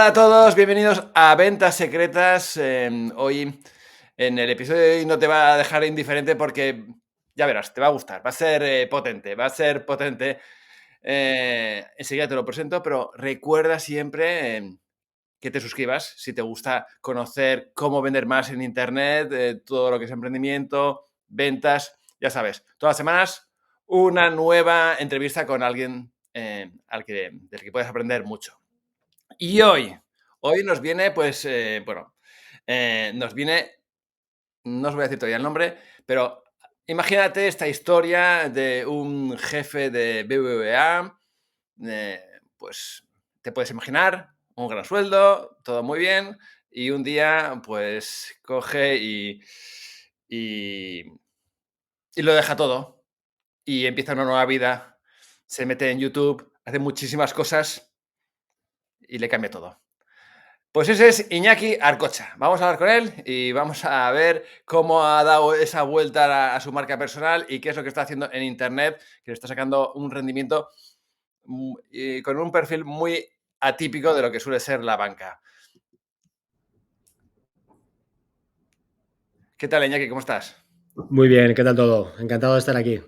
Hola a todos, bienvenidos a Ventas Secretas. Hoy, en el episodio de hoy no te va a dejar indiferente porque, ya verás, te va a gustar, va a ser potente, va a ser potente. Enseguida te lo presento, pero recuerda siempre que te suscribas si te gusta conocer cómo vender más en Internet, todo lo que es emprendimiento, ventas, ya sabes, todas las semanas una nueva entrevista con alguien del que puedes aprender mucho. Y hoy nos viene, pues, nos viene, no os voy a decir todavía el nombre, pero imagínate esta historia de un jefe de BBVA, pues, te puedes imaginar, un gran sueldo, todo muy bien, y un día, pues, coge y, y lo deja todo y empieza una nueva vida, se mete en YouTube, hace muchísimas cosas y le cambia todo. Pues ese es Iñaki Arcocha. Vamos a hablar con él y vamos a ver cómo ha dado esa vuelta a su marca personal y qué es lo que está haciendo en Internet, que le está sacando un rendimiento y con un perfil muy atípico de lo que suele ser la banca. ¿Qué tal, Iñaki? ¿Cómo estás? Muy bien, ¿qué tal todo? Encantado de estar aquí.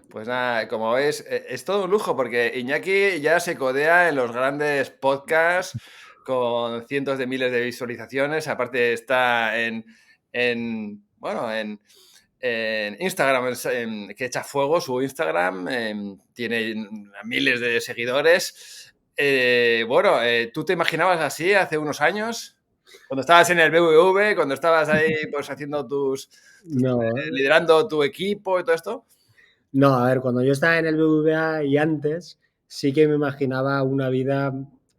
Pues nada, como ves, es todo un lujo porque Iñaki ya se codea en los grandes podcasts con cientos de miles de visualizaciones. Aparte está bueno, en Instagram, que echa fuego su Instagram, tiene miles de seguidores. ¿Tú te imaginabas así hace unos años? Cuando estabas en el BBV, cuando estabas ahí pues haciendo No, liderando tu equipo y todo esto. no, a ver, cuando yo estaba en el BBVA y antes, sí que me imaginaba una vida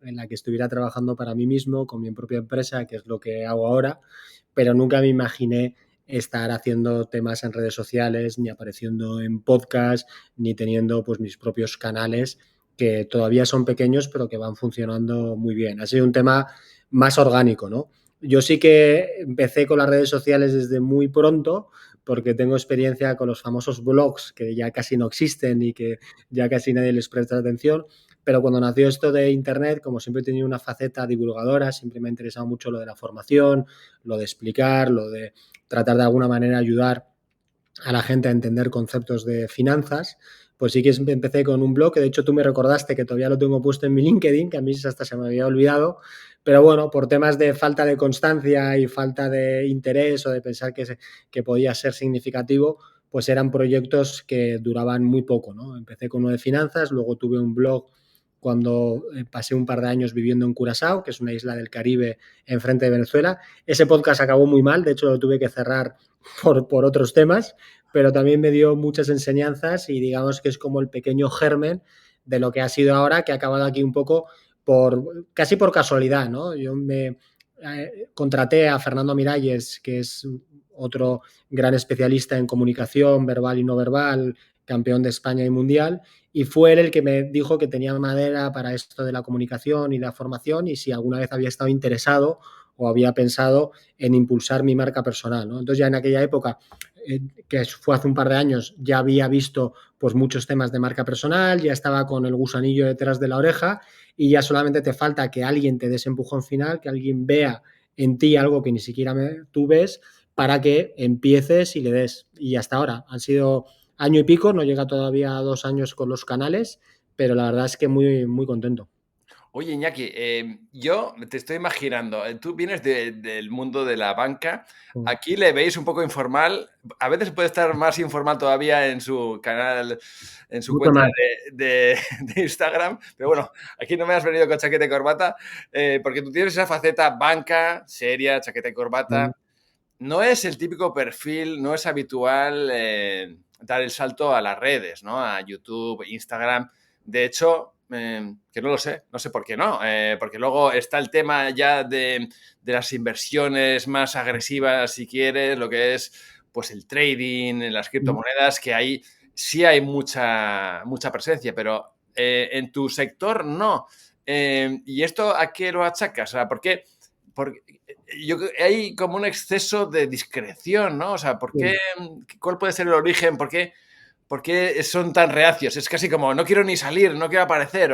en la que estuviera trabajando para mí mismo, con mi propia empresa, que es lo que hago ahora, pero nunca me imaginé estar haciendo temas en redes sociales, ni apareciendo en podcast, ni teniendo pues mis propios canales que todavía son pequeños, pero que van funcionando muy bien. Ha sido un tema más orgánico, ¿no? Yo sí que empecé con las redes sociales desde muy pronto, porque tengo experiencia con los famosos blogs que ya casi no existen y que ya casi nadie les presta atención. Pero cuando nació esto de Internet, como siempre he tenido una faceta divulgadora, siempre me ha interesado mucho lo de la formación, lo de explicar, lo de tratar de alguna manera ayudar a la gente a entender conceptos de finanzas, pues sí que empecé con un blog, que de hecho tú me recordaste que todavía lo tengo puesto en mi LinkedIn, que a mí hasta se me había olvidado, pero bueno, por temas de falta de constancia y falta de interés o de pensar que podía ser significativo, pues eran proyectos que duraban muy poco, ¿no? Empecé con uno de finanzas, luego tuve un blog cuando pasé un par de años viviendo en Curazao, que es una isla del Caribe enfrente de Venezuela. Ese podcast acabó muy mal, de hecho lo tuve que cerrar por otros temas, pero también me dio muchas enseñanzas y digamos que es como el pequeño germen de lo que ha sido ahora, que ha acabado aquí un poco casi por casualidad, ¿no? Yo me contraté a Fernando Miralles, que es otro gran especialista en comunicación verbal y no verbal, campeón de España y mundial, y fue él el que me dijo que tenía madera para esto de la comunicación y la formación y si alguna vez había estado interesado o había pensado en impulsar mi marca personal, ¿no? Entonces ya en aquella época, que fue hace un par de años, ya había visto pues muchos temas de marca personal, ya estaba con el gusanillo detrás de la oreja y ya solamente te falta que alguien te dé ese empujón final, que alguien vea en ti algo que ni siquiera tú ves para que empieces y le des. Y hasta ahora han sido año y pico, no llega todavía a 2 años con los canales, pero la verdad es que muy, muy contento. Oye, Iñaki, yo te estoy imaginando, tú vienes del mundo de la banca, aquí le veis un poco informal, a veces puede estar más informal todavía en su canal, en su Mucho cuenta más. de Instagram, pero bueno, aquí no me has venido con chaqueta y corbata, porque tú tienes esa faceta banca, seria, chaqueta y corbata. No es el típico perfil, no es habitual dar el salto a las redes, ¿no? A YouTube, Instagram. De hecho, que no lo sé, no sé por qué no, porque luego está el tema ya de las inversiones más agresivas, si quieres, lo que es pues el trading, en las criptomonedas, que ahí sí hay mucha presencia, pero en tu sector no. ¿Y esto a qué lo achacas? O sea, ¿por qué? Porque hay como un exceso de discreción, ¿no? O sea, ¿cuál puede ser el origen? ¿Por qué? ¿Por qué son tan reacios? Es casi como, no quiero ni salir, no quiero aparecer.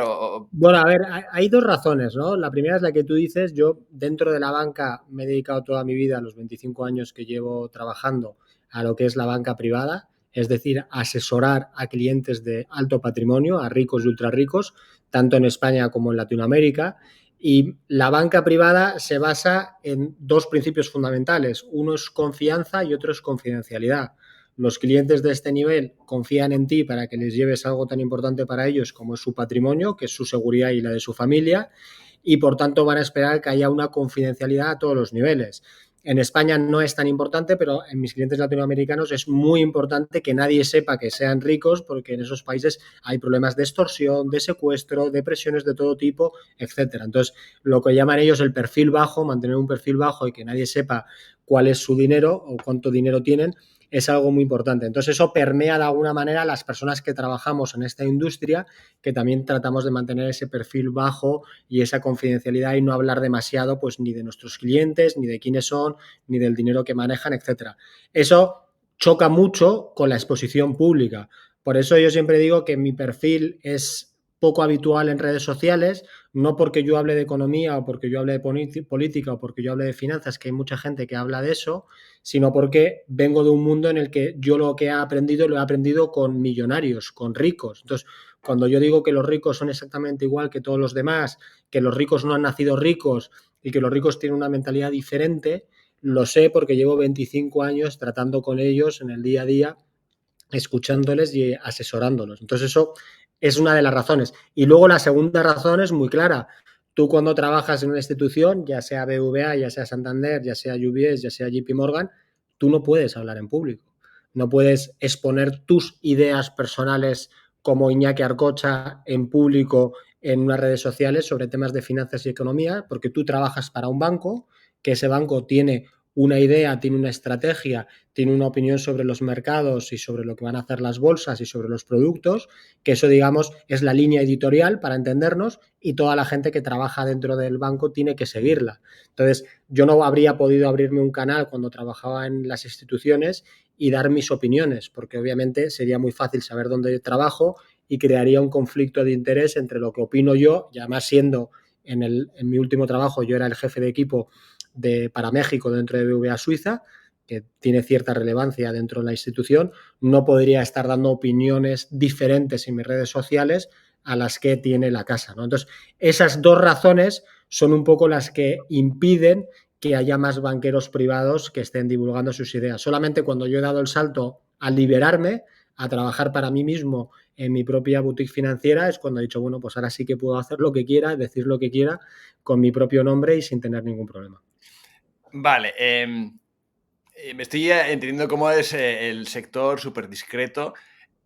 Bueno, a ver, hay dos razones, ¿no? La primera es la que tú dices. Yo dentro de la banca me he dedicado toda mi vida, los 25 años que llevo trabajando, a lo que es la banca privada, es decir, asesorar a clientes de alto patrimonio, a ricos y ultra ricos, tanto en España como en Latinoamérica. Y la banca privada se basa en dos principios fundamentales. Uno es confianza y otro es confidencialidad. Los clientes de este nivel confían en ti para que les lleves algo tan importante para ellos como es su patrimonio, que es su seguridad y la de su familia, y por tanto van a esperar que haya una confidencialidad a todos los niveles. En España no es tan importante, pero en mis clientes latinoamericanos es muy importante que nadie sepa que sean ricos, porque en esos países hay problemas de extorsión, de secuestro, de presiones de todo tipo, etcétera. Entonces, lo que llaman ellos el perfil bajo, mantener un perfil bajo y que nadie sepa cuál es su dinero o cuánto dinero tienen, es algo muy importante. Entonces eso permea de alguna manera a las personas que trabajamos en esta industria, que también tratamos de mantener ese perfil bajo y esa confidencialidad y no hablar demasiado pues ni de nuestros clientes, ni de quiénes son, ni del dinero que manejan, etcétera. Eso choca mucho con la exposición pública. Por eso yo siempre digo que mi perfil es poco habitual en redes sociales, no porque yo hable de economía o porque yo hable de política o porque yo hable de finanzas, que hay mucha gente que habla de eso, sino porque vengo de un mundo en el que yo lo que he aprendido lo he aprendido con millonarios, con ricos. Entonces, cuando yo digo que los ricos son exactamente igual que todos los demás, que los ricos no han nacido ricos y que los ricos tienen una mentalidad diferente, lo sé porque llevo 25 años tratando con ellos en el día a día, escuchándoles y asesorándolos. Entonces eso es una de las razones. Y luego la segunda razón es muy clara. Tú cuando trabajas en una institución, ya sea BVA, ya sea Santander, ya sea UBS, ya sea JP Morgan, tú no puedes hablar en público. No puedes exponer tus ideas personales como Iñaki Arcocha en público en unas redes sociales sobre temas de finanzas y economía, porque tú trabajas para un banco, que ese banco tiene una idea, tiene una estrategia, tiene una opinión sobre los mercados y sobre lo que van a hacer las bolsas y sobre los productos, que eso, digamos, es la línea editorial para entendernos y toda la gente que trabaja dentro del banco tiene que seguirla. Entonces, yo no habría podido abrirme un canal cuando trabajaba en las instituciones y dar mis opiniones, porque obviamente sería muy fácil saber dónde trabajo y crearía un conflicto de interés entre lo que opino yo, y además siendo en mi último trabajo yo era el jefe de equipo para México dentro de BVA Suiza, que tiene cierta relevancia dentro de la institución, no podría estar dando opiniones diferentes en mis redes sociales a las que tiene la casa, ¿no? Entonces, esas dos razones son un poco las que impiden que haya más banqueros privados que estén divulgando sus ideas. Solamente cuando yo he dado el salto a liberarme, a trabajar para mí mismo en mi propia boutique financiera, es cuando he dicho, bueno, pues ahora sí que puedo hacer lo que quiera, decir lo que quiera con mi propio nombre y sin tener ningún problema. Vale, me estoy entendiendo cómo es el sector súper discreto.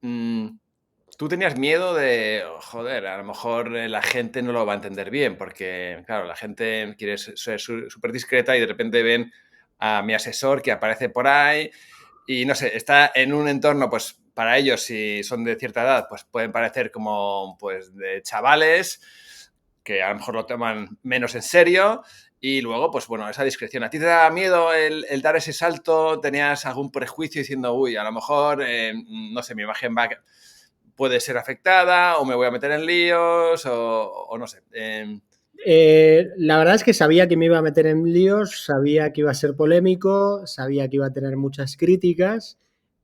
¿Tú tenías miedo de, joder, a lo mejor la gente no lo va a entender bien? Porque, claro, la gente quiere ser súper discreta y de repente ven a mi asesor que aparece por ahí y, no sé, está en un entorno, pues, para ellos, si son de cierta edad, pues pueden parecer como, pues, de chavales que a lo mejor lo toman menos en serio y luego, pues bueno, esa discreción. ¿A ti te da miedo el dar ese salto? ¿Tenías algún prejuicio diciendo, uy, a lo mejor, no sé, mi imagen puede ser afectada o me voy a meter en líos o no sé? La verdad es que sabía que me iba a meter en líos, sabía que iba a ser polémico, sabía que iba a tener muchas críticas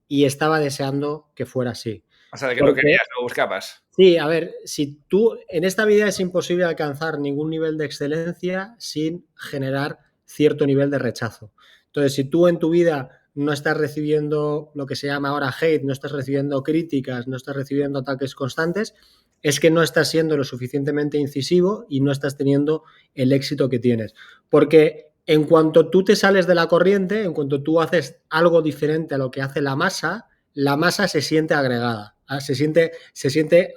y estaba deseando que fuera así. O sea, de que lo Porque, querías, lo buscabas. sí, a ver, si tú en esta vida es imposible alcanzar ningún nivel de excelencia sin generar cierto nivel de rechazo. Entonces, si tú en tu vida no estás recibiendo lo que se llama ahora hate, no estás recibiendo críticas, no estás recibiendo ataques constantes, es que no estás siendo lo suficientemente incisivo y no estás teniendo el éxito que tienes. Porque en cuanto tú te sales de la corriente, en cuanto tú haces algo diferente a lo que hace la masa se siente agregada, se siente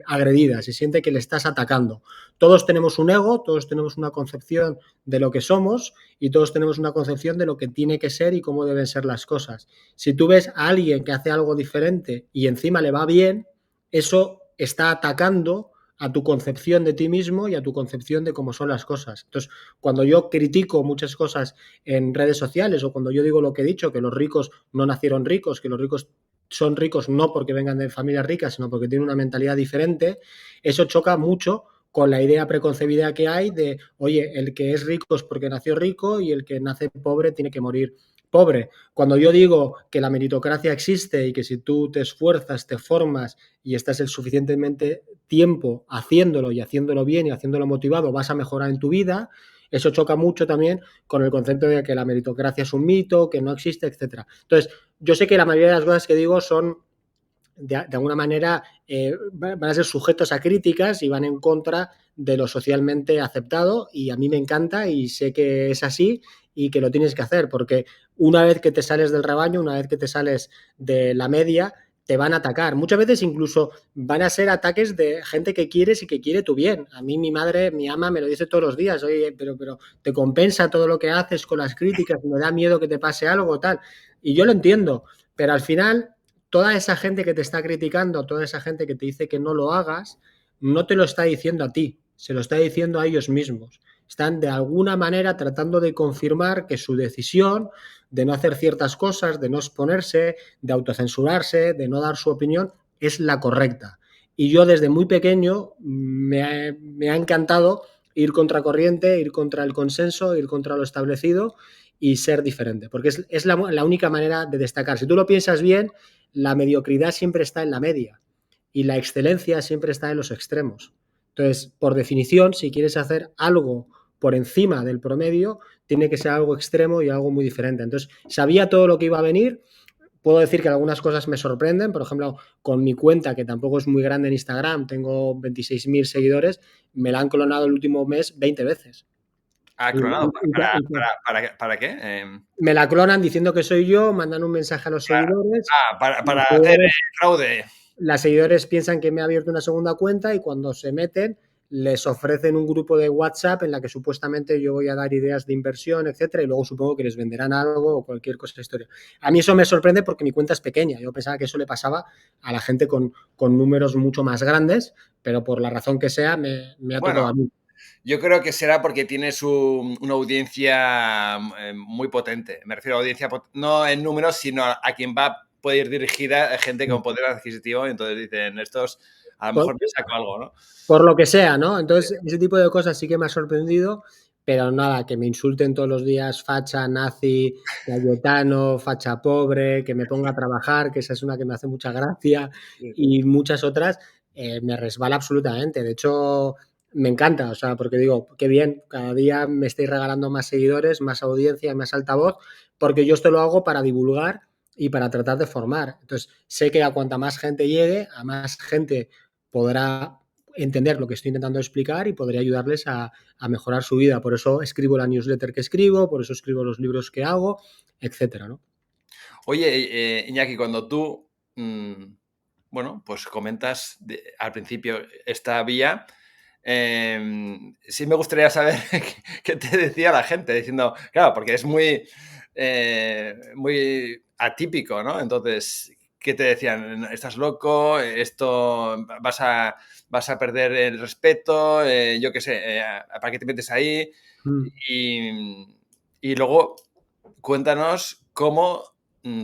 agredida, se siente que le estás atacando. Todos tenemos un ego, todos tenemos una concepción de lo que somos y todos tenemos una concepción de lo que tiene que ser y cómo deben ser las cosas. Si tú ves a alguien que hace algo diferente y encima le va bien, eso está atacando a tu concepción de ti mismo y a tu concepción de cómo son las cosas. Entonces, cuando yo critico muchas cosas en redes sociales o cuando yo digo lo que he dicho, que los ricos no nacieron ricos, que los ricos son ricos no porque vengan de familias ricas, sino porque tienen una mentalidad diferente, eso choca mucho con la idea preconcebida que hay de, oye, el que es rico es porque nació rico y el que nace pobre tiene que morir pobre. Cuando yo digo que la meritocracia existe y que si tú te esfuerzas, te formas y estás el suficientemente tiempo haciéndolo y haciéndolo bien y haciéndolo motivado, vas a mejorar en tu vida, eso choca mucho también con el concepto de que la meritocracia es un mito, que no existe, etcétera. Entonces, yo sé que la mayoría de las cosas que digo son de alguna manera van a ser sujetos a críticas y van en contra de lo socialmente aceptado, y a mí me encanta y sé que es así y que lo tienes que hacer, porque una vez que te sales del rebaño, una vez que te sales de la media, te van a atacar. Muchas veces incluso van a ser ataques de gente que quieres y que quiere tu bien. A mí mi madre, mi ama, me lo dice todos los días, oye, pero te compensa todo lo que haces con las críticas, me da miedo que te pase algo, tal. Y yo lo entiendo, pero al final toda esa gente que te está criticando, toda esa gente que te dice que no lo hagas, no te lo está diciendo a ti, se lo está diciendo a ellos mismos. Están de alguna manera tratando de confirmar que su decisión de no hacer ciertas cosas, de no exponerse, de autocensurarse, de no dar su opinión, es la correcta. Y yo desde muy pequeño me ha encantado ir contra corriente, ir contra el consenso, ir contra lo establecido y ser diferente, porque es la única manera de destacar. Si tú lo piensas bien, la mediocridad siempre está en la media y la excelencia siempre está en los extremos. Entonces, por definición, si quieres hacer algo por encima del promedio, tiene que ser algo extremo y algo muy diferente. Entonces, sabía todo lo que iba a venir. Puedo decir que algunas cosas me sorprenden, por ejemplo, con mi cuenta, que tampoco es muy grande en Instagram, tengo 26.000 seguidores, me la han clonado el último mes 20 veces. ¿Ha Y, clonado? y, y, ¿Para qué? me la clonan diciendo que soy yo, mandan un mensaje a los seguidores. Para Los hacer seguidores, fraude. los seguidores piensan que me ha abierto una segunda cuenta y cuando se meten les ofrecen un grupo de WhatsApp en la que supuestamente yo voy a dar ideas de inversión, etcétera, y luego supongo que les venderán algo o cualquier cosa de historia. A mí eso me sorprende porque mi cuenta es pequeña. Yo pensaba que eso le pasaba a la gente con números mucho más grandes, pero por la razón que sea me ha tocado Bueno, a mí. yo creo que será porque tienes una audiencia muy potente. Me refiero a audiencia, no en números, sino a quien va puede ir dirigida gente con poder adquisitivo. Entonces dicen, estos a lo Por, mejor me saco algo, ¿no? por lo que sea, ¿no? Entonces, ese tipo de cosas sí que me ha sorprendido, pero nada, que me insulten todos los días facha, nazi, galletano, facha pobre, que me ponga a trabajar, que esa es una que me hace mucha gracia, Sí, sí. y muchas otras, me resbala absolutamente. De hecho, me encanta, o sea, porque digo, qué bien, cada día me estáis regalando más seguidores, más audiencia, más altavoz, porque yo esto lo hago para divulgar y para tratar de formar. Entonces, sé que a cuanta más gente llegue, a más gente podrá entender lo que estoy intentando explicar y podría ayudarles a mejorar su vida. Por eso escribo la newsletter que escribo, por eso escribo los libros que hago, etcétera, ¿no? Oye, Iñaki, cuando tú, bueno, pues comentas al principio esta vía, sí me gustaría saber qué te decía la gente, diciendo, claro, porque es muy atípico, ¿no? Entonces, ¿qué te decían? ¿Estás loco? ¿Esto vas a perder el respeto? Yo qué sé, ¿para qué te metes ahí? Mm. Y, y luego, cuéntanos cómo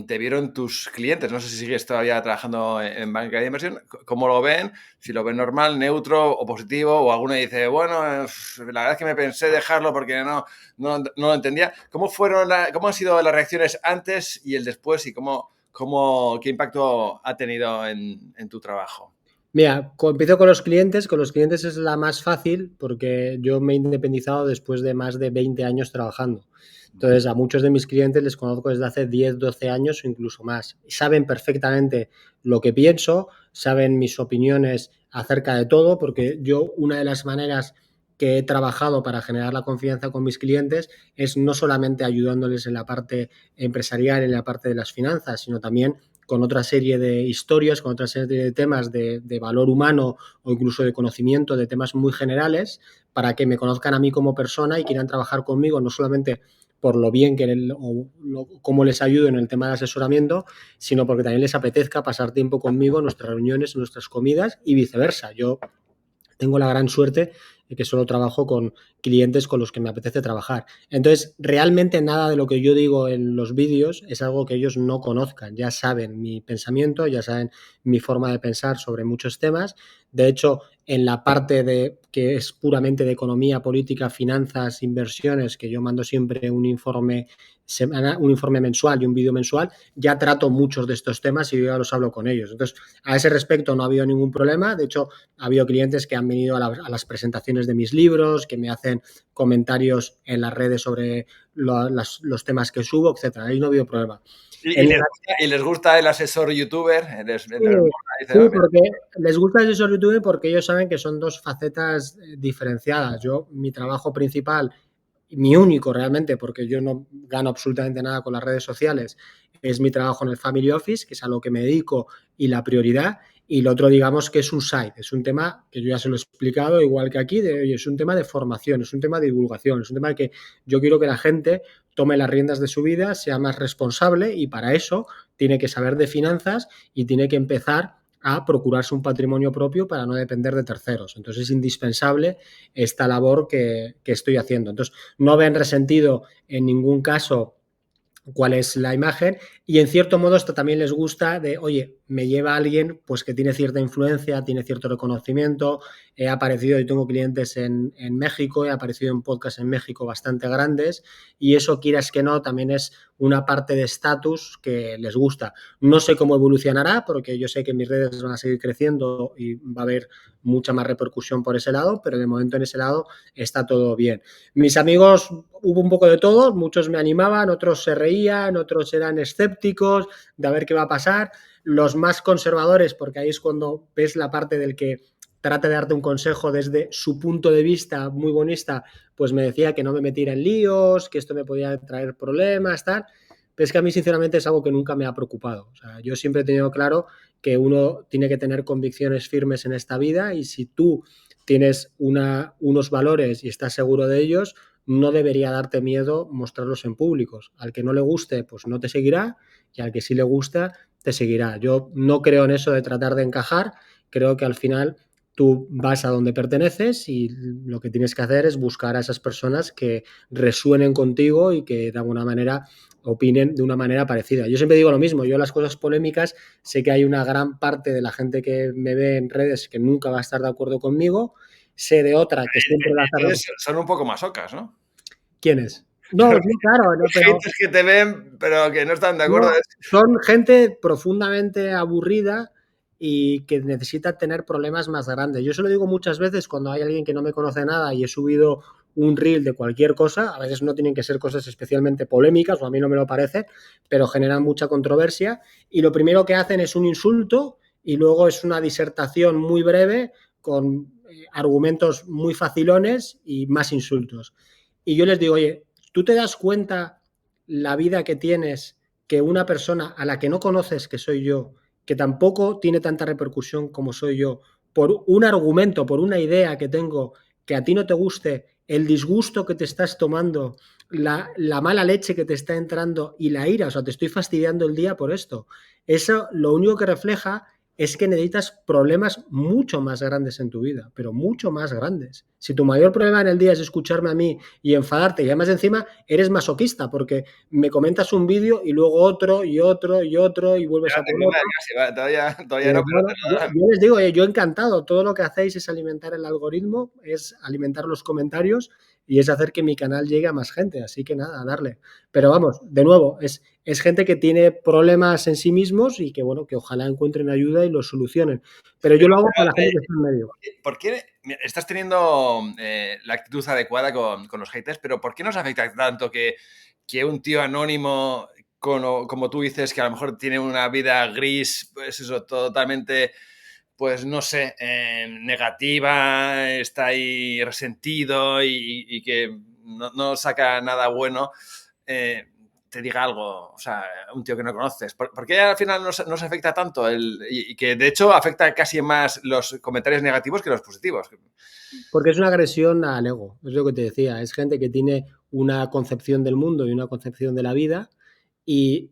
te vieron tus clientes. No sé si sigues todavía trabajando en banca de inversión. ¿Cómo lo ven? Si lo ven normal, neutro o positivo, o alguno dice, bueno, la verdad es que me pensé dejarlo porque no lo entendía. ¿Cómo han sido las reacciones antes y el después y qué impacto ha tenido en tu trabajo? Mira, empiezo con los clientes. Con los clientes es la más fácil porque yo me he independizado después de más de 20 años trabajando. Entonces, a muchos de mis clientes les conozco desde hace 10, 12 años o incluso más. Saben perfectamente lo que pienso, saben mis opiniones acerca de todo, porque yo una de las maneras que he trabajado para generar la confianza con mis clientes es no solamente ayudándoles en la parte empresarial, en la parte de las finanzas, sino también con otra serie de historias, con otra serie de temas de valor humano o incluso de conocimiento de temas muy generales, para que me conozcan a mí como persona y quieran trabajar conmigo, no solamente por lo bien cómo les ayudo en el tema del asesoramiento, sino porque también les apetezca pasar tiempo conmigo en nuestras reuniones, en nuestras comidas y viceversa. Yo tengo la gran suerte que solo trabajo con clientes con los que me apetece trabajar. Entonces, realmente nada de lo que yo digo en los vídeos es algo que ellos no conozcan. Ya saben mi pensamiento, ya saben mi forma de pensar sobre muchos temas. De hecho, en la parte de que es puramente de economía, política, finanzas, inversiones, que yo mando siempre un informe un informe mensual y un vídeo mensual, ya trato muchos de estos temas y yo ya los hablo con ellos. Entonces, a ese respecto no ha habido ningún problema. De hecho, ha habido clientes que han venido a las presentaciones de mis libros, que me hacen comentarios en las redes sobre los temas que subo, etcétera. Ahí no ha habido problema. ¿Y, En y la, les gusta, y les gusta el asesor youtuber? Les mola, sí, dice, sí, "Ah, mira". porque les gusta el asesor YouTube porque ellos saben que son dos facetas diferenciadas. Yo, mi trabajo principal, mi único realmente, porque yo no gano absolutamente nada con las redes sociales, es mi trabajo en el Family Office, que es a lo que me dedico y la prioridad. Y lo otro, digamos, que es un site, es un tema que yo ya se lo he explicado, igual que aquí, oye, es un tema de formación, es un tema de divulgación, es un tema de que yo quiero que la gente tome las riendas de su vida, sea más responsable y para eso tiene que saber de finanzas y tiene que empezar a procurarse un patrimonio propio para no depender de terceros. Entonces es indispensable esta labor que estoy haciendo. Entonces no ven resentido en ningún caso cuál es la imagen y en cierto modo esto también les gusta de, oye, me lleva a alguien pues que tiene cierta influencia, tiene cierto reconocimiento, he aparecido y tengo clientes en México, he aparecido en podcasts en México bastante grandes y eso quieras que no, también es una parte de estatus que les gusta. No sé cómo evolucionará porque yo sé que mis redes van a seguir creciendo y va a haber mucha más repercusión por ese lado, pero de momento en ese lado está todo bien. Mis amigos, hubo un poco de todo, muchos me animaban, otros se reían, otros eran escépticos de a ver qué va a pasar. Los más conservadores, porque ahí es cuando ves la parte del que trata de darte un consejo desde su punto de vista muy bonista, pues me decía que no me metiera en líos, que esto me podía traer problemas, tal. Pero es que a mí sinceramente es algo que nunca me ha preocupado. O sea, yo siempre he tenido claro que uno tiene que tener convicciones firmes en esta vida y si tú tienes unos valores y estás seguro de ellos, no debería darte miedo mostrarlos en públicos. Al que no le guste, pues no te seguirá y al que sí le gusta, te seguirá. Yo no creo en eso de tratar de encajar, creo que al final tú vas a donde perteneces y lo que tienes que hacer es buscar a esas personas que resuenen contigo y que de alguna manera opinen de una manera parecida. Yo siempre digo lo mismo, yo las cosas polémicas sé que hay una gran parte de la gente que me ve en redes que nunca va a estar de acuerdo conmigo, sé de otra que siempre va a estar... Entonces son un poco masocas, ¿no? ¿Quién es? No, no, claro, no, Los pero haters que te ven, pero que no están de acuerdo. no, son gente profundamente aburrida y que necesita tener problemas más grandes. Yo se lo digo muchas veces cuando hay alguien que no me conoce nada y he subido un reel de cualquier cosa, a veces no tienen que ser cosas especialmente polémicas, o a mí no me lo parece, pero generan mucha controversia y lo primero que hacen es un insulto y luego es una disertación muy breve con argumentos muy facilones y más insultos. Y yo les digo, oye, ¿tú te das cuenta la vida que tienes que una persona a la que no conoces, que soy yo, que tampoco tiene tanta repercusión como soy yo, por un argumento, por una idea que tengo que a ti no te guste, el disgusto que te estás tomando, la mala leche que te está entrando y la ira, o sea, te estoy fastidiando el día por esto. Eso lo único que refleja es que necesitas problemas mucho más grandes en tu vida, pero mucho más grandes. Si tu mayor problema en el día es escucharme a mí y enfadarte, y además encima eres masoquista, porque me comentas un vídeo y luego otro y otro y otro y vuelves Ya a la por tengo otro. casi, va, todavía no, pero Bueno, yo les digo, yo encantado, todo lo que hacéis es alimentar el algoritmo, es alimentar los comentarios y es hacer que mi canal llegue a más gente, así que nada, a darle. Pero vamos, de nuevo, es gente que tiene problemas en sí mismos y que bueno, que ojalá encuentren ayuda y los solucionen. Pero yo pero, lo hago para la gente que está en medio. ¿por qué mira, estás teniendo la actitud adecuada con los haters, pero ¿por qué nos afecta tanto que un tío anónimo, como tú dices, que a lo mejor tiene una vida gris, pues eso, totalmente, pues no sé, negativa, está ahí resentido y que no saca nada bueno, eh, te diga algo, o sea, un tío que no conoces? ¿Por qué al final nos afecta tanto? Y que de hecho afecta casi más los comentarios negativos que los positivos. Porque es una agresión al ego, es lo que te decía, es gente que tiene una concepción del mundo y una concepción de la vida y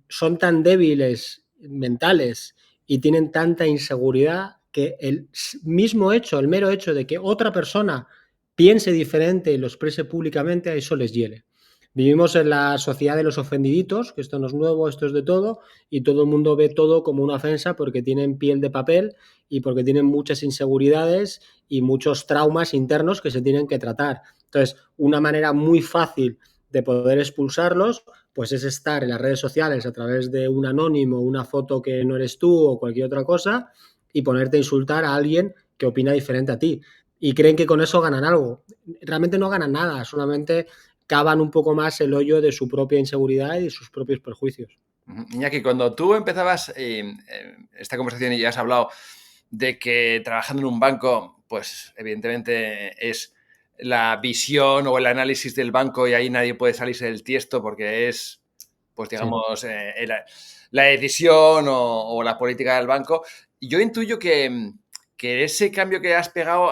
son tan débiles mentales y tienen tanta inseguridad que el mismo hecho, el mero hecho de que otra persona piense diferente y lo exprese públicamente, a eso les hiele. Vivimos en la sociedad de los ofendiditos, que esto no es nuevo, esto es de todo, y todo el mundo ve todo como una ofensa porque tienen piel de papel y porque tienen muchas inseguridades y muchos traumas internos que se tienen que tratar. Entonces, una manera muy fácil de poder expulsarlos, pues es estar en las redes sociales a través de un anónimo, una foto que no eres tú o cualquier otra cosa y ponerte a insultar a alguien que opina diferente a ti. Y creen que con eso ganan algo. Realmente no ganan nada, solamente cavan un poco más el hoyo de su propia inseguridad y de sus propios prejuicios. Iñaki, cuando tú empezabas esta conversación y ya has hablado de que trabajando en un banco, pues evidentemente es la visión o el análisis del banco y ahí nadie puede salirse del tiesto porque es, pues digamos, sí, la decisión o la política del banco. Y yo intuyo que ese cambio que has pegado,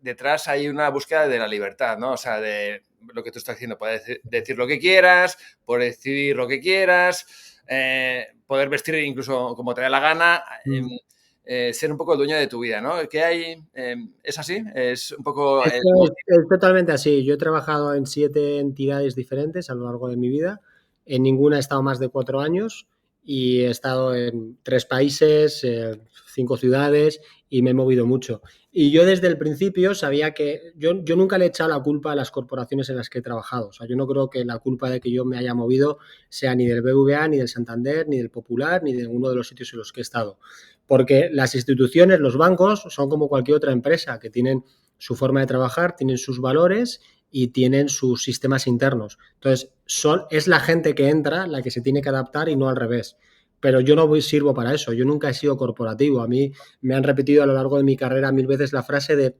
detrás hay una búsqueda de la libertad, ¿no? O sea, de lo que tú estás diciendo, puedes decir lo que quieras, poder decidir lo que quieras, poder vestir incluso como te dé la gana, ser un poco el dueño de tu vida, ¿no? ¿Qué hay? ¿Es así? Es un poco... Es totalmente así. Yo he trabajado en 7 entidades diferentes a lo largo de mi vida. En ninguna he estado más de 4 años y he estado en 3 países, 5 ciudades y me he movido mucho. Y yo desde el principio sabía que yo nunca le he echado la culpa a las corporaciones en las que he trabajado. O sea, yo no creo que la culpa de que yo me haya movido sea ni del BBVA, ni del Santander, ni del Popular, ni de ninguno de los sitios en los que he estado. Porque las instituciones, los bancos, son como cualquier otra empresa que tienen su forma de trabajar, tienen sus valores y tienen sus sistemas internos. Entonces, es la gente que entra la que se tiene que adaptar y no al revés. Pero yo no sirvo para eso, yo nunca he sido corporativo. A mí me han repetido a lo largo de mi carrera 1000 veces la frase de,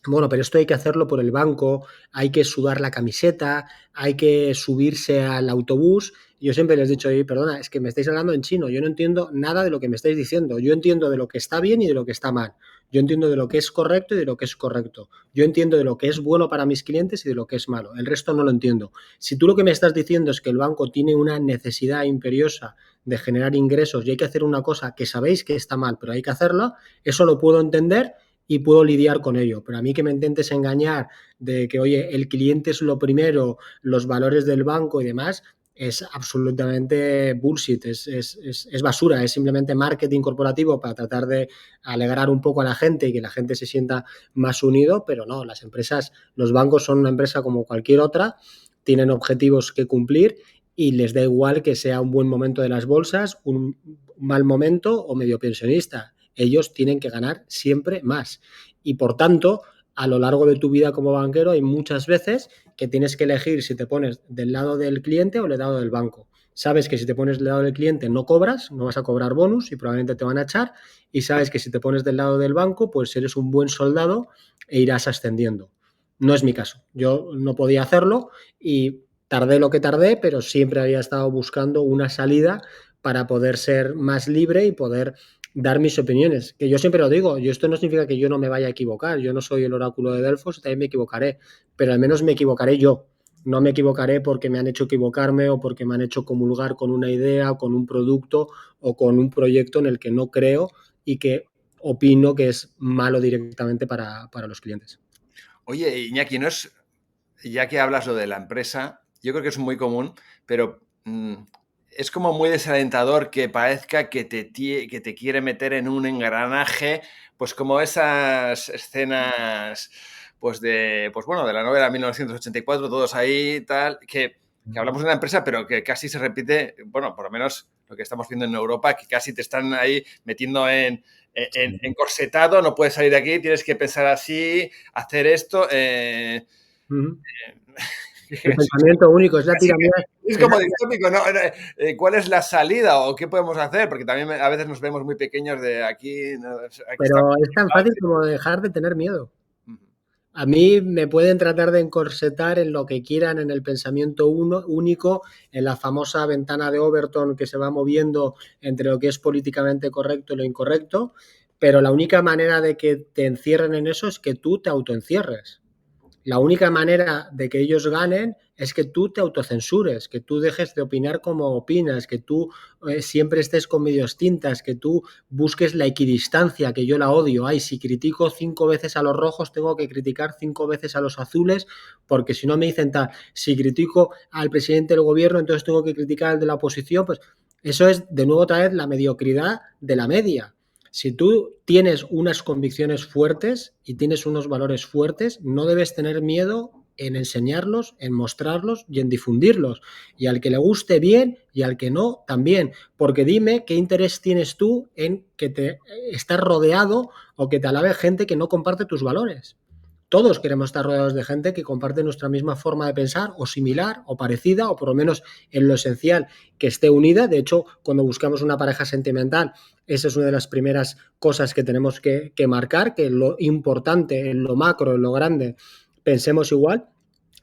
bueno, pero esto hay que hacerlo por el banco, hay que sudar la camiseta, hay que subirse al autobús. Y yo siempre les he dicho, perdona, es que me estáis hablando en chino, yo no entiendo nada de lo que me estáis diciendo, yo entiendo de lo que está bien y de lo que está mal, yo entiendo de lo que es correcto y de lo que es correcto, yo entiendo de lo que es bueno para mis clientes y de lo que es malo, el resto no lo entiendo. Si tú lo que me estás diciendo es que el banco tiene una necesidad imperiosa de generar ingresos y hay que hacer una cosa que sabéis que está mal, pero hay que hacerla, eso lo puedo entender y puedo lidiar con ello. Pero a mí que me intentes engañar de que, oye, el cliente es lo primero, los valores del banco y demás, es absolutamente bullshit, es basura, es simplemente marketing corporativo para tratar de alegrar un poco a la gente y que la gente se sienta más unido, pero no, las empresas, los bancos son una empresa como cualquier otra, tienen objetivos que cumplir y les da igual que sea un buen momento de las bolsas, un mal momento o medio pensionista. Ellos tienen que ganar siempre más. Y por tanto, a lo largo de tu vida como banquero hay muchas veces que tienes que elegir si te pones del lado del cliente o del lado del banco. Sabes que si te pones del lado del cliente no cobras, no vas a cobrar bonus y probablemente te van a echar. Y sabes que si te pones del lado del banco, pues eres un buen soldado e irás ascendiendo. No es mi caso. Yo no podía hacerlo y tardé lo que tardé, pero siempre había estado buscando una salida para poder ser más libre y poder dar mis opiniones, que yo siempre lo digo, yo esto no significa que yo no me vaya a equivocar, yo no soy el oráculo de Delfos, también me equivocaré, pero al menos me equivocaré yo, no me equivocaré porque me han hecho equivocarme o porque me han hecho comulgar con una idea, con un producto o con un proyecto en el que no creo y que opino que es malo directamente para los clientes. Oye, Iñaki, no es, ya que hablas lo de la empresa, yo creo que es muy común, pero es como muy desalentador que parezca que te quiere meter en un engranaje, pues como esas escenas pues de, pues bueno, de la novela 1984, todos ahí, tal, que hablamos de una empresa, pero que casi se repite, bueno, por lo menos lo que estamos viendo en Europa, que casi te están ahí metiendo en encorsetado, no puedes salir de aquí, tienes que pensar así, hacer esto. El pensamiento único, es la tiranía. Es como distópico, ¿no? ¿Cuál es la salida o qué podemos hacer? Porque también a veces nos vemos muy pequeños de aquí. No, pero es tan fácil como dejar de tener miedo. A mí me pueden tratar de encorsetar en lo que quieran, en el pensamiento único, en la famosa ventana de Overton que se va moviendo entre lo que es políticamente correcto y lo incorrecto, pero la única manera de que te encierren en eso es que tú te autoencierres. La única manera de que ellos ganen es que tú te autocensures, que tú dejes de opinar como opinas, que tú siempre estés con medios tintas, que tú busques la equidistancia, que yo la odio. Ay, si critico 5 veces a los rojos, tengo que criticar 5 veces a los azules, porque si no me dicen tal, si critico al presidente del gobierno, entonces tengo que criticar al de la oposición, pues eso es de nuevo otra vez la mediocridad de la media. Si tú tienes unas convicciones fuertes y tienes unos valores fuertes, no debes tener miedo en enseñarlos, en mostrarlos y en difundirlos. Y al que le guste bien y al que no, también. Porque dime qué interés tienes tú en que te estás rodeado o que te alabe gente que no comparte tus valores. Todos queremos estar rodeados de gente que comparte nuestra misma forma de pensar o similar o parecida o por lo menos en lo esencial que esté unida. De hecho, cuando buscamos una pareja sentimental, esa es una de las primeras cosas que tenemos que marcar, que lo importante, en lo macro, en lo grande, pensemos igual.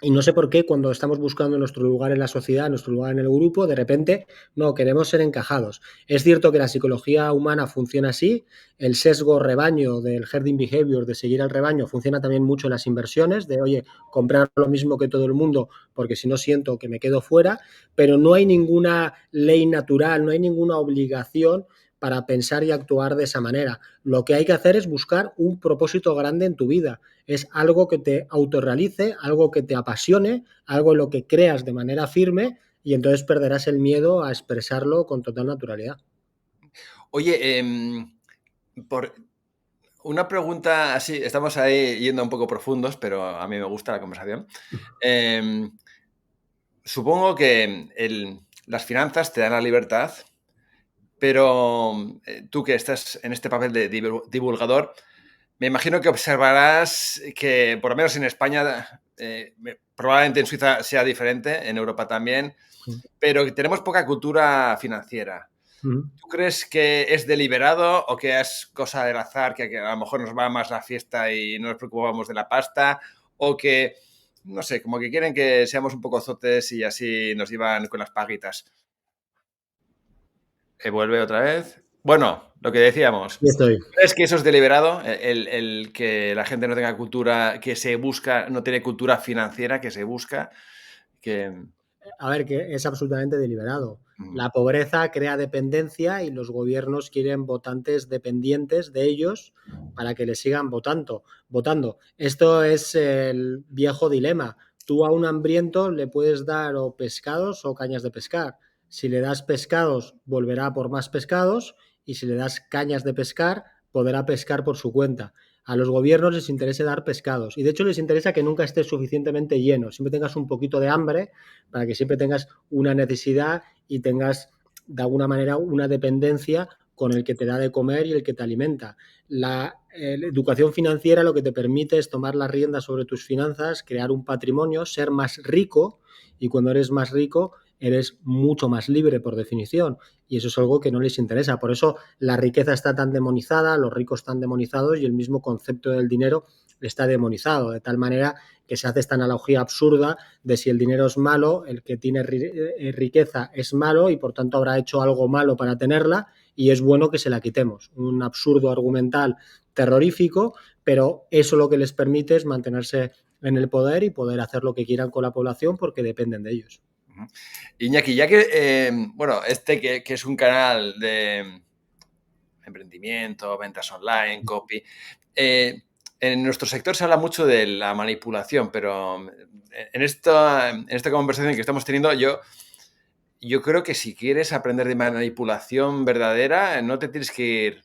Y no sé por qué cuando estamos buscando nuestro lugar en la sociedad, nuestro lugar en el grupo, de repente no, queremos ser encajados. Es cierto que la psicología humana funciona así, el sesgo rebaño del herding behavior, de seguir al rebaño, funciona también mucho en las inversiones, de oye, comprar lo mismo que todo el mundo, porque si no siento que me quedo fuera, pero no hay ninguna ley natural, no hay ninguna obligación para pensar y actuar de esa manera. Lo que hay que hacer es buscar un propósito grande en tu vida. Es algo que te autorrealice, algo que te apasione, algo en lo que creas de manera firme y entonces perderás el miedo a expresarlo con total naturalidad. Oye, por una pregunta así, estamos ahí yendo un poco profundos, pero a mí me gusta la conversación. Em, Supongo que las finanzas te dan la libertad, pero tú que estás en este papel de divulgador, me imagino que observarás que, por lo menos en España, probablemente en Suiza sea diferente, en Europa también, pero que tenemos poca cultura financiera. ¿Tú crees que es deliberado o que es cosa del azar, que a lo mejor nos va más la fiesta y no nos preocupamos de la pasta? O que, no sé, como que quieren que seamos un poco zotes y así nos llevan con las paguitas. Vuelve otra vez. Bueno, lo que decíamos. Y estoy. ¿Crees que eso es deliberado? El que la gente no tenga cultura, que se busca, no tiene cultura financiera, que se busca, que... A ver, que es absolutamente deliberado. Mm, La pobreza crea dependencia y los gobiernos quieren votantes dependientes de ellos para que les sigan votando. Esto es el viejo dilema. Tú a un hambriento le puedes dar o pescados o cañas de pescar. Si le das pescados, volverá por más pescados y si le das cañas de pescar, podrá pescar por su cuenta. A los gobiernos les interesa dar pescados y de hecho les interesa que nunca estés suficientemente lleno, siempre tengas un poquito de hambre para que siempre tengas una necesidad y tengas de alguna manera una dependencia con el que te da de comer y el que te alimenta. La educación financiera lo que te permite es tomar las riendas sobre tus finanzas, crear un patrimonio, ser más rico y cuando eres más rico eres mucho más libre por definición y eso es algo que no les interesa. Por eso la riqueza está tan demonizada, los ricos están demonizados y el mismo concepto del dinero está demonizado, de tal manera que se hace esta analogía absurda de si el dinero es malo, el que tiene riqueza es malo y por tanto habrá hecho algo malo para tenerla y es bueno que se la quitemos. Un absurdo argumental terrorífico, pero eso lo que les permite es mantenerse en el poder y poder hacer lo que quieran con la población porque dependen de ellos. Iñaki, ya que, bueno, que es un canal de emprendimiento, ventas online, copy, en nuestro sector se habla mucho de la manipulación, pero en esta conversación que estamos teniendo, yo creo que si quieres aprender de manipulación verdadera, no te tienes que ir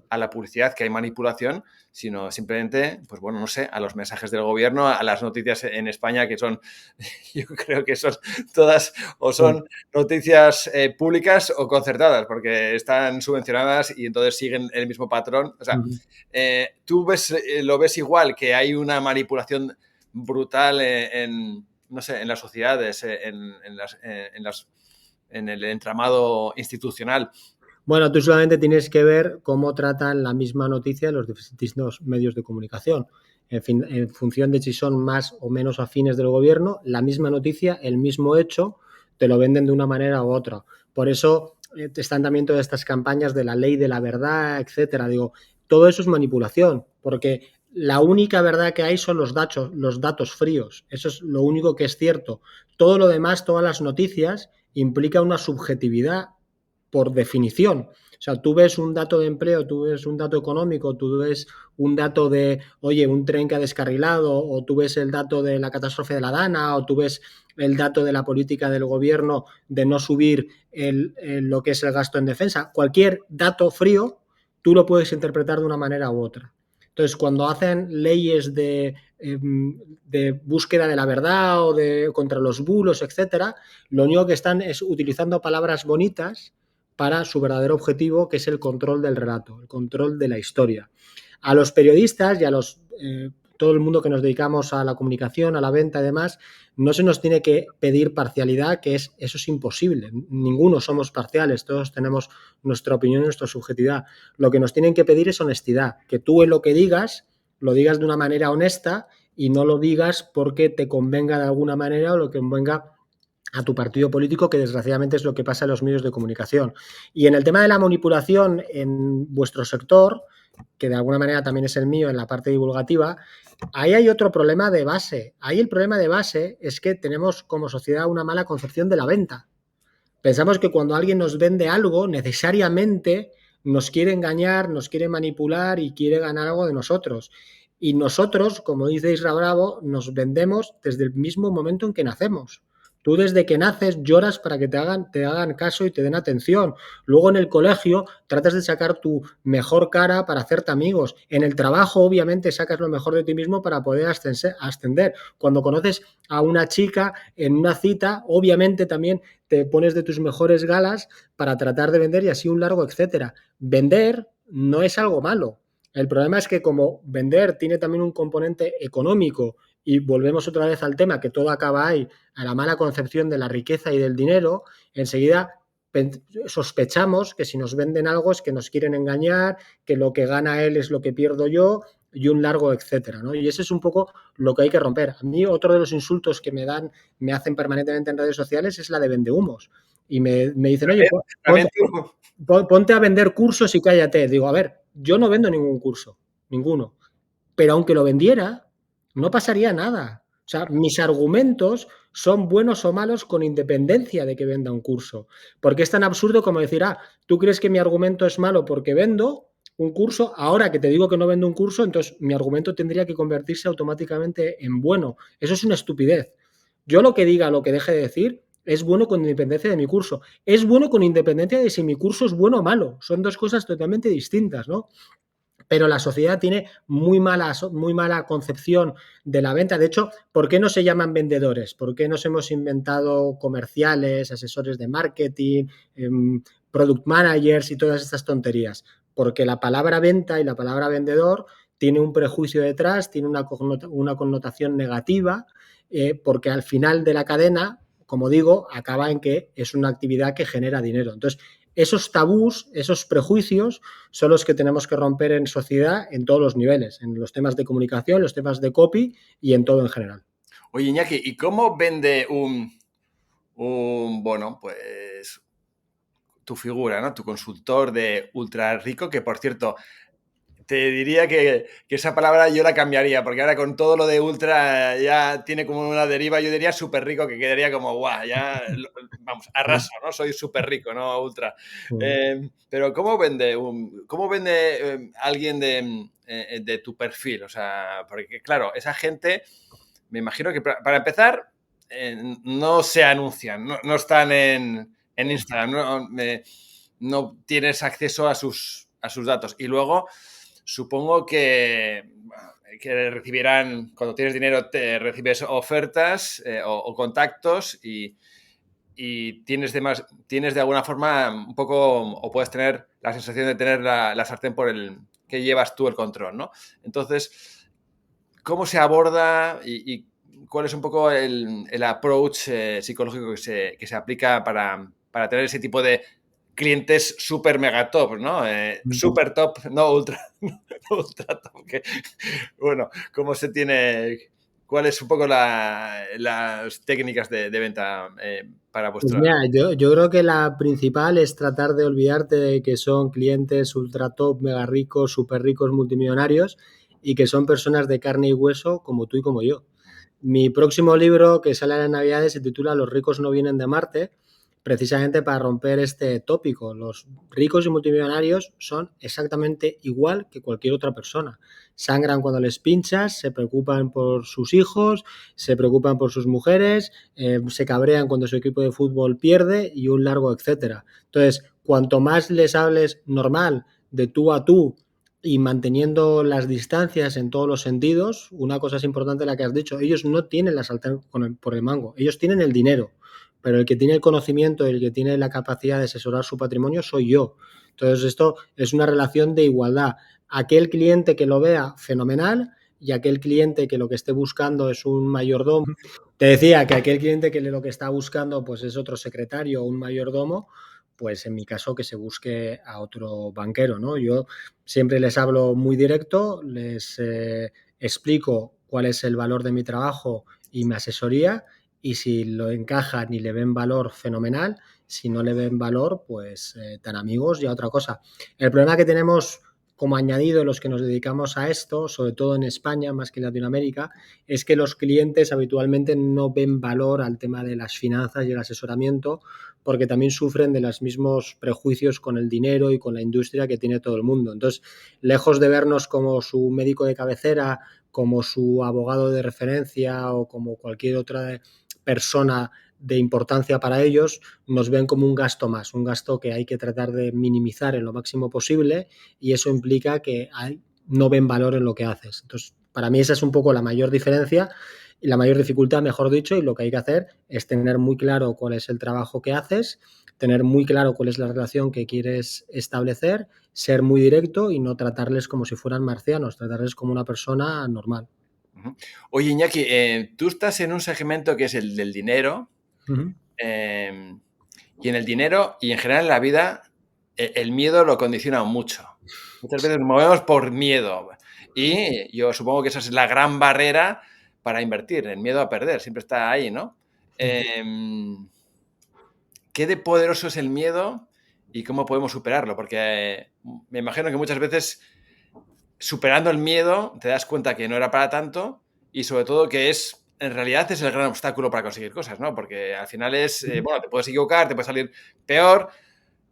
a la publicidad que hay manipulación, sino simplemente, pues bueno, no sé, a los mensajes del gobierno, a las noticias en España que son, yo creo que son todas o son noticias públicas o concertadas, porque están subvencionadas y entonces siguen el mismo patrón. O sea, tú lo ves igual, que hay una manipulación brutal no sé, en las sociedades, en el entramado institucional. Bueno, tú solamente tienes que ver cómo tratan la misma noticia los distintos medios de comunicación. En función de si son más o menos afines del gobierno, la misma noticia, el mismo hecho, te lo venden de una manera u otra. Por eso están también todas estas campañas de la ley de la verdad, etcétera. Digo, todo eso es manipulación, porque la única verdad que hay son los datos fríos. Eso es lo único que es cierto. Todo lo demás, todas las noticias, implica una subjetividad por definición. O sea, tú ves un dato de empleo, tú ves un dato económico, tú ves un dato de, oye, un tren que ha descarrilado, o tú ves el dato de la catástrofe de la Dana, o tú ves el dato de la política del gobierno de no subir lo que es el gasto en defensa. Cualquier dato frío, tú lo puedes interpretar de una manera u otra. Entonces, cuando hacen leyes de búsqueda de la verdad o de contra los bulos, etcétera, lo único que están es utilizando palabras bonitas para su verdadero objetivo, que es el control del relato, el control de la historia. A los periodistas y a todo el mundo que nos dedicamos a la comunicación, a la venta y demás, no se nos tiene que pedir parcialidad, que eso es imposible. Ninguno somos parciales, todos tenemos nuestra opinión y nuestra subjetividad. Lo que nos tienen que pedir es honestidad, que tú en lo que digas, lo digas de una manera honesta y no lo digas porque te convenga de alguna manera o lo que convenga a tu partido político, que desgraciadamente es lo que pasa en los medios de comunicación. Y en el tema de la manipulación en vuestro sector, que de alguna manera también es el mío en la parte divulgativa, ahí hay otro problema de base. Ahí el problema de base es que tenemos como sociedad una mala concepción de la venta. Pensamos que cuando alguien nos vende algo, necesariamente nos quiere engañar, nos quiere manipular y quiere ganar algo de nosotros. Y nosotros, como dice Isra Bravo, nos vendemos desde el mismo momento en que nacemos. Tú desde que naces lloras para que te hagan caso y te den atención. Luego en el colegio tratas de sacar tu mejor cara para hacerte amigos. En el trabajo obviamente sacas lo mejor de ti mismo para poder ascender. Cuando conoces a una chica en una cita, obviamente también te pones de tus mejores galas para tratar de vender y así un largo etcétera. Vender no es algo malo. El problema es que como vender tiene también un componente económico y volvemos otra vez al tema que todo acaba ahí, a la mala concepción de la riqueza y del dinero, enseguida sospechamos que si nos venden algo es que nos quieren engañar, que lo que gana él es lo que pierdo yo y un largo etcétera, ¿no? Y ese es un poco lo que hay que romper. A mí otro de los insultos que me hacen permanentemente en redes sociales es la de vendehumos. Y me dicen, oye, ponte a vender cursos y cállate. Digo, a ver, yo no vendo ningún curso, ninguno. Pero aunque lo vendiera, no pasaría nada. O sea, mis argumentos son buenos o malos con independencia de que venda un curso. Porque es tan absurdo como decir, tú crees que mi argumento es malo porque vendo un curso, ahora que te digo que no vendo un curso, entonces mi argumento tendría que convertirse automáticamente en bueno. Eso es una estupidez. Yo lo que diga, lo que deje de decir, es bueno con independencia de mi curso. Es bueno con independencia de si mi curso es bueno o malo. Son dos cosas totalmente distintas, ¿no? Pero la sociedad tiene muy mala concepción de la venta. De hecho, ¿por qué no se llaman vendedores? ¿Por qué nos hemos inventado comerciales, asesores de marketing, product managers y todas estas tonterías? Porque la palabra venta y la palabra vendedor tiene un prejuicio detrás, tiene una connotación negativa, porque al final de la cadena, como digo, acaba en que es una actividad que genera dinero. Entonces, esos tabús, esos prejuicios son los que tenemos que romper en sociedad en todos los niveles, en los temas de comunicación, los temas de copy y en todo en general. Oye, Iñaki, ¿y cómo vende bueno, pues tu figura, ¿no? Tu consultor de ultra rico, que por cierto, te diría que esa palabra yo la cambiaría, porque ahora con todo lo de ultra ya tiene como una deriva, yo diría súper rico, que quedaría como, guau, ya, vamos, arraso, ¿no? Soy súper rico, no ultra. Pero ¿cómo vende alguien de tu perfil? O sea, porque claro, esa gente, me imagino que para empezar, no se anuncian, no están en Instagram, no tienes acceso a sus datos. Y luego supongo que recibirán, cuando tienes dinero, te recibes ofertas o contactos y tienes de alguna forma un poco, o puedes tener la sensación de tener la sartén por que llevas tú el control, ¿no? Entonces, ¿cómo se aborda y cuál es un poco el approach psicológico que se aplica para tener ese tipo de clientes super mega top, ¿no? Super top, no ultra, no ultra top. Bueno, ¿cómo se tiene? ¿Cuáles es un poco las técnicas de venta para Pues vuestro? mira, yo creo que la principal es tratar de olvidarte de que son clientes ultra top, mega ricos, super ricos, multimillonarios y que son personas de carne y hueso como tú y como yo. Mi próximo libro, que sale a las Navidades, se titula Los ricos no vienen de Marte, precisamente para romper este tópico. Los ricos y multimillonarios son exactamente igual que cualquier otra persona. Sangran cuando les pinchas, se preocupan por sus hijos, se preocupan por sus mujeres, se cabrean cuando su equipo de fútbol pierde y un largo etcétera. Entonces, cuanto más les hables normal, de tú a tú, y manteniendo las distancias en todos los sentidos, una cosa es importante la que has dicho, ellos no tienen la sartén por el mango, ellos tienen el dinero, pero el que tiene el conocimiento, el que tiene la capacidad de asesorar su patrimonio soy yo. Entonces esto es una relación de igualdad. Aquel cliente que lo vea, fenomenal, y aquel cliente que lo que esté buscando es un mayordomo. Te decía que aquel cliente que lo que está buscando pues es otro secretario o un mayordomo, pues en mi caso que se busque a otro banquero, ¿no? Yo siempre les hablo muy directo, les explico cuál es el valor de mi trabajo y mi asesoría, y si lo encajan y le ven valor, fenomenal. Si no le ven valor, pues tan amigos, ya otra cosa. El problema que tenemos como añadido los que nos dedicamos a esto, sobre todo en España más que en Latinoamérica, es que los clientes habitualmente no ven valor al tema de las finanzas y el asesoramiento, porque también sufren de los mismos prejuicios con el dinero y con la industria que tiene todo el mundo. Entonces, lejos de vernos como su médico de cabecera, como su abogado de referencia o como cualquier otra persona de importancia para ellos, nos ven como un gasto más, un gasto que hay que tratar de minimizar en lo máximo posible, y eso implica que no ven valor en lo que haces. Entonces, para mí esa es un poco la mayor diferencia y la mayor dificultad, mejor dicho, y lo que hay que hacer es tener muy claro cuál es el trabajo que haces, tener muy claro cuál es la relación que quieres establecer, ser muy directo y no tratarles como si fueran marcianos, tratarles como una persona normal. Oye, Iñaki, tú estás en un segmento que es el del dinero, y en el dinero y en general en la vida el miedo lo condiciona mucho. Muchas veces nos movemos por miedo y yo supongo que esa es la gran barrera para invertir, el miedo a perder, siempre está ahí, ¿no? ¿Qué de poderoso es el miedo y cómo podemos superarlo? Porque me imagino que muchas veces superando el miedo te das cuenta que no era para tanto y sobre todo que en realidad es el gran obstáculo para conseguir cosas, ¿no? Porque al final bueno, te puedes equivocar, te puede salir peor,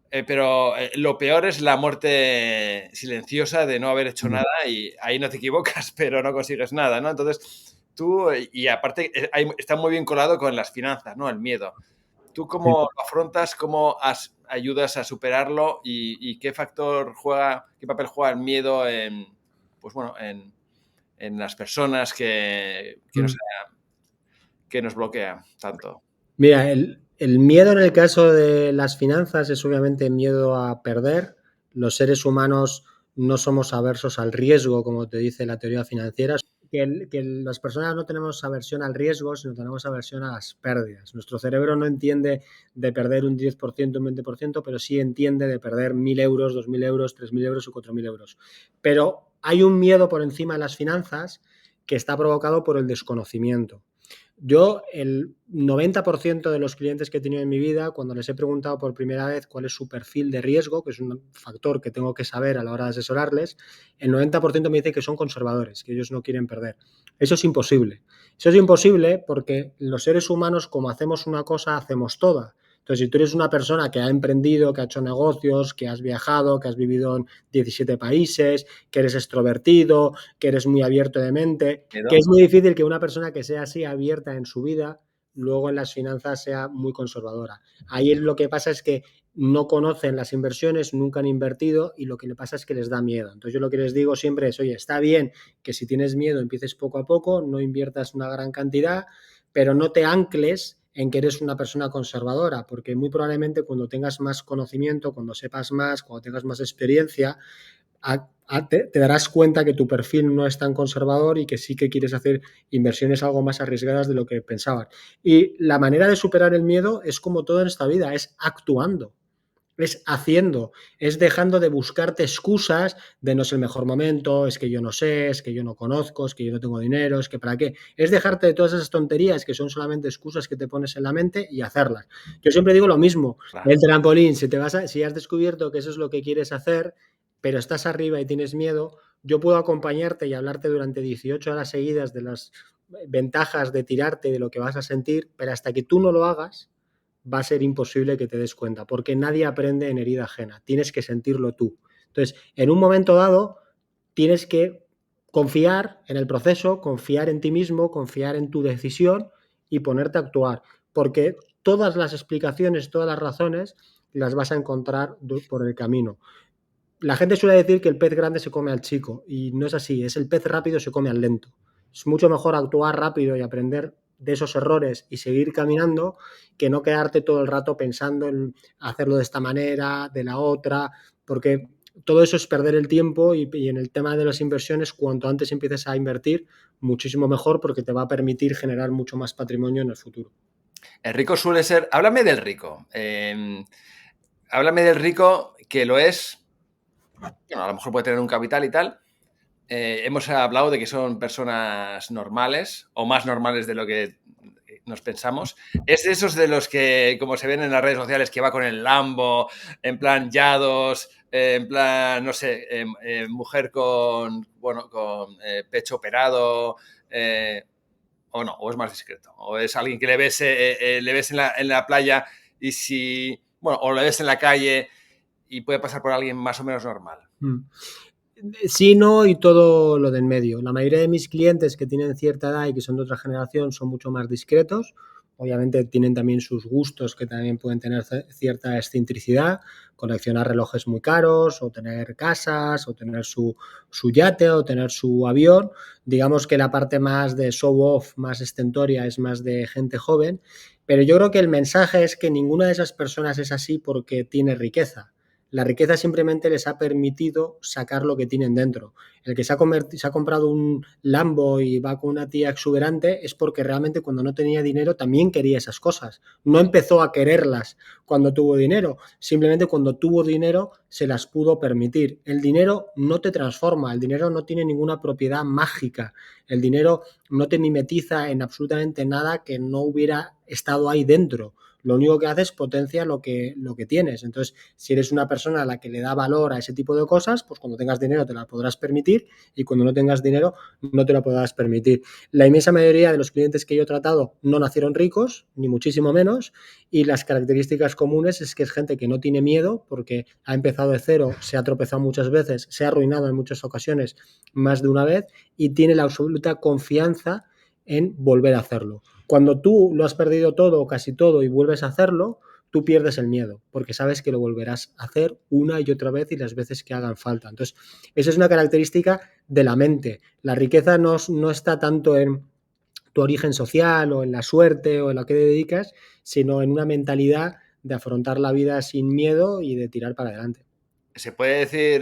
pero lo peor es la muerte silenciosa de no haber hecho nada y ahí no te equivocas, pero no consigues nada, ¿no? Entonces, tú, y aparte, está muy bien colado con las finanzas, ¿no? El miedo. ¿Tú cómo lo afrontas? ¿Cómo ayudas a superarlo? ¿Y qué qué papel juega el miedo pues bueno, en las personas que nos bloquean tanto? Mira, el miedo en el caso de las finanzas es obviamente miedo a perder. Los seres humanos no somos aversos al riesgo, como te dice la teoría financiera. Que las personas no tenemos aversión al riesgo, sino tenemos aversión a las pérdidas. Nuestro cerebro no entiende de perder un 10%, un 20%, pero sí entiende de perder 1.000 euros, 2.000 euros, 3.000 euros o 4.000 euros. Pero hay un miedo por encima de las finanzas que está provocado por el desconocimiento. Yo, el 90% de los clientes que he tenido en mi vida, cuando les he preguntado por primera vez cuál es su perfil de riesgo, que es un factor que tengo que saber a la hora de asesorarles, el 90% me dice que son conservadores, que ellos no quieren perder. Eso es imposible. Eso es imposible porque los seres humanos, como hacemos una cosa, hacemos toda. Entonces, si tú eres una persona que ha emprendido, que ha hecho negocios, que has viajado, que has vivido en 17 países, que eres extrovertido, que eres muy abierto de mente, que es muy difícil que una persona que sea así abierta en su vida, luego en las finanzas sea muy conservadora. Ahí lo que pasa es que no conocen las inversiones, nunca han invertido y lo que le pasa es que les da miedo. Entonces yo lo que les digo siempre es, oye, está bien que si tienes miedo empieces poco a poco, no inviertas una gran cantidad, pero no te ancles en que eres una persona conservadora, porque muy probablemente cuando tengas más conocimiento, cuando sepas más, cuando tengas más experiencia, te darás cuenta que tu perfil no es tan conservador y que sí que quieres hacer inversiones algo más arriesgadas de lo que pensabas. Y la manera de superar el miedo es como todo en esta vida, es actuando. Es haciendo, es dejando de buscarte excusas de no es el mejor momento, es que yo no sé, es que yo no conozco, es que yo no tengo dinero, es que para qué. Es dejarte de todas esas tonterías que son solamente excusas que te pones en la mente y hacerlas. Yo siempre digo lo mismo, Claro. el trampolín, si has descubierto que eso es lo que quieres hacer, pero estás arriba y tienes miedo, yo puedo acompañarte y hablarte durante 18 horas seguidas de las ventajas de tirarte, de lo que vas a sentir, pero hasta que tú no lo hagas, va a ser imposible que te des cuenta, porque nadie aprende en herida ajena, tienes que sentirlo tú. Entonces, en un momento dado, tienes que confiar en el proceso, confiar en ti mismo, confiar en tu decisión y ponerte a actuar, porque todas las explicaciones, todas las razones las vas a encontrar por el camino. La gente suele decir que el pez grande se come al chico y no es así, es el pez rápido se come al lento. Es mucho mejor actuar rápido y aprender de esos errores y seguir caminando que no quedarte todo el rato pensando en hacerlo de esta manera, de la otra, porque todo eso es perder el tiempo y en el tema de las inversiones, cuanto antes empieces a invertir, muchísimo mejor porque te va a permitir generar mucho más patrimonio en el futuro. El rico suele ser... Háblame del rico. Háblame del rico que lo es... Bueno, a lo mejor puede tener un capital y tal. Hemos hablado de que son personas normales o más normales de lo que nos pensamos. Es de esos de los que, como se ven en las redes sociales, que va con el Lambo, en plan Yados, en plan, no sé, mujer con, bueno, con pecho operado, o no, o es más discreto, o es alguien que le ves en la playa y si, bueno, o le ves en la calle y puede pasar por alguien más o menos normal. Sí, no y todo lo del medio. La mayoría de mis clientes que tienen cierta edad y que son de otra generación son mucho más discretos. Obviamente tienen también sus gustos que también pueden tener cierta excentricidad, coleccionar relojes muy caros o tener casas o tener su yate o tener su avión. Digamos que la parte más de show off, más estentoria, es más de gente joven. Pero yo creo que el mensaje es que ninguna de esas personas es así porque tiene riqueza. La riqueza simplemente les ha permitido sacar lo que tienen dentro. El que se ha comprado un Lambo y va con una tía exuberante es porque realmente cuando no tenía dinero también quería esas cosas. No empezó a quererlas cuando tuvo dinero, simplemente cuando tuvo dinero se las pudo permitir. El dinero no te transforma, el dinero no tiene ninguna propiedad mágica, el dinero no te mimetiza en absolutamente nada que no hubiera estado ahí dentro. Lo único que hace es potencia lo que tienes. Entonces, si eres una persona a la que le da valor a ese tipo de cosas, pues cuando tengas dinero te la podrás permitir y cuando no tengas dinero no te la podrás permitir. La inmensa mayoría de los clientes que yo he tratado no nacieron ricos, ni muchísimo menos, y las características comunes es que es gente que no tiene miedo porque ha empezado de cero, se ha tropezado muchas veces, se ha arruinado en muchas ocasiones más de una vez y tiene la absoluta confianza en volver a hacerlo. Cuando tú lo has perdido todo o casi todo y vuelves a hacerlo, tú pierdes el miedo, porque sabes que lo volverás a hacer una y otra vez y las veces que hagan falta. Entonces, esa es una característica de la mente. La riqueza no está tanto en tu origen social o en la suerte o en lo que te dedicas, sino en una mentalidad de afrontar la vida sin miedo y de tirar para adelante. ¿Se puede decir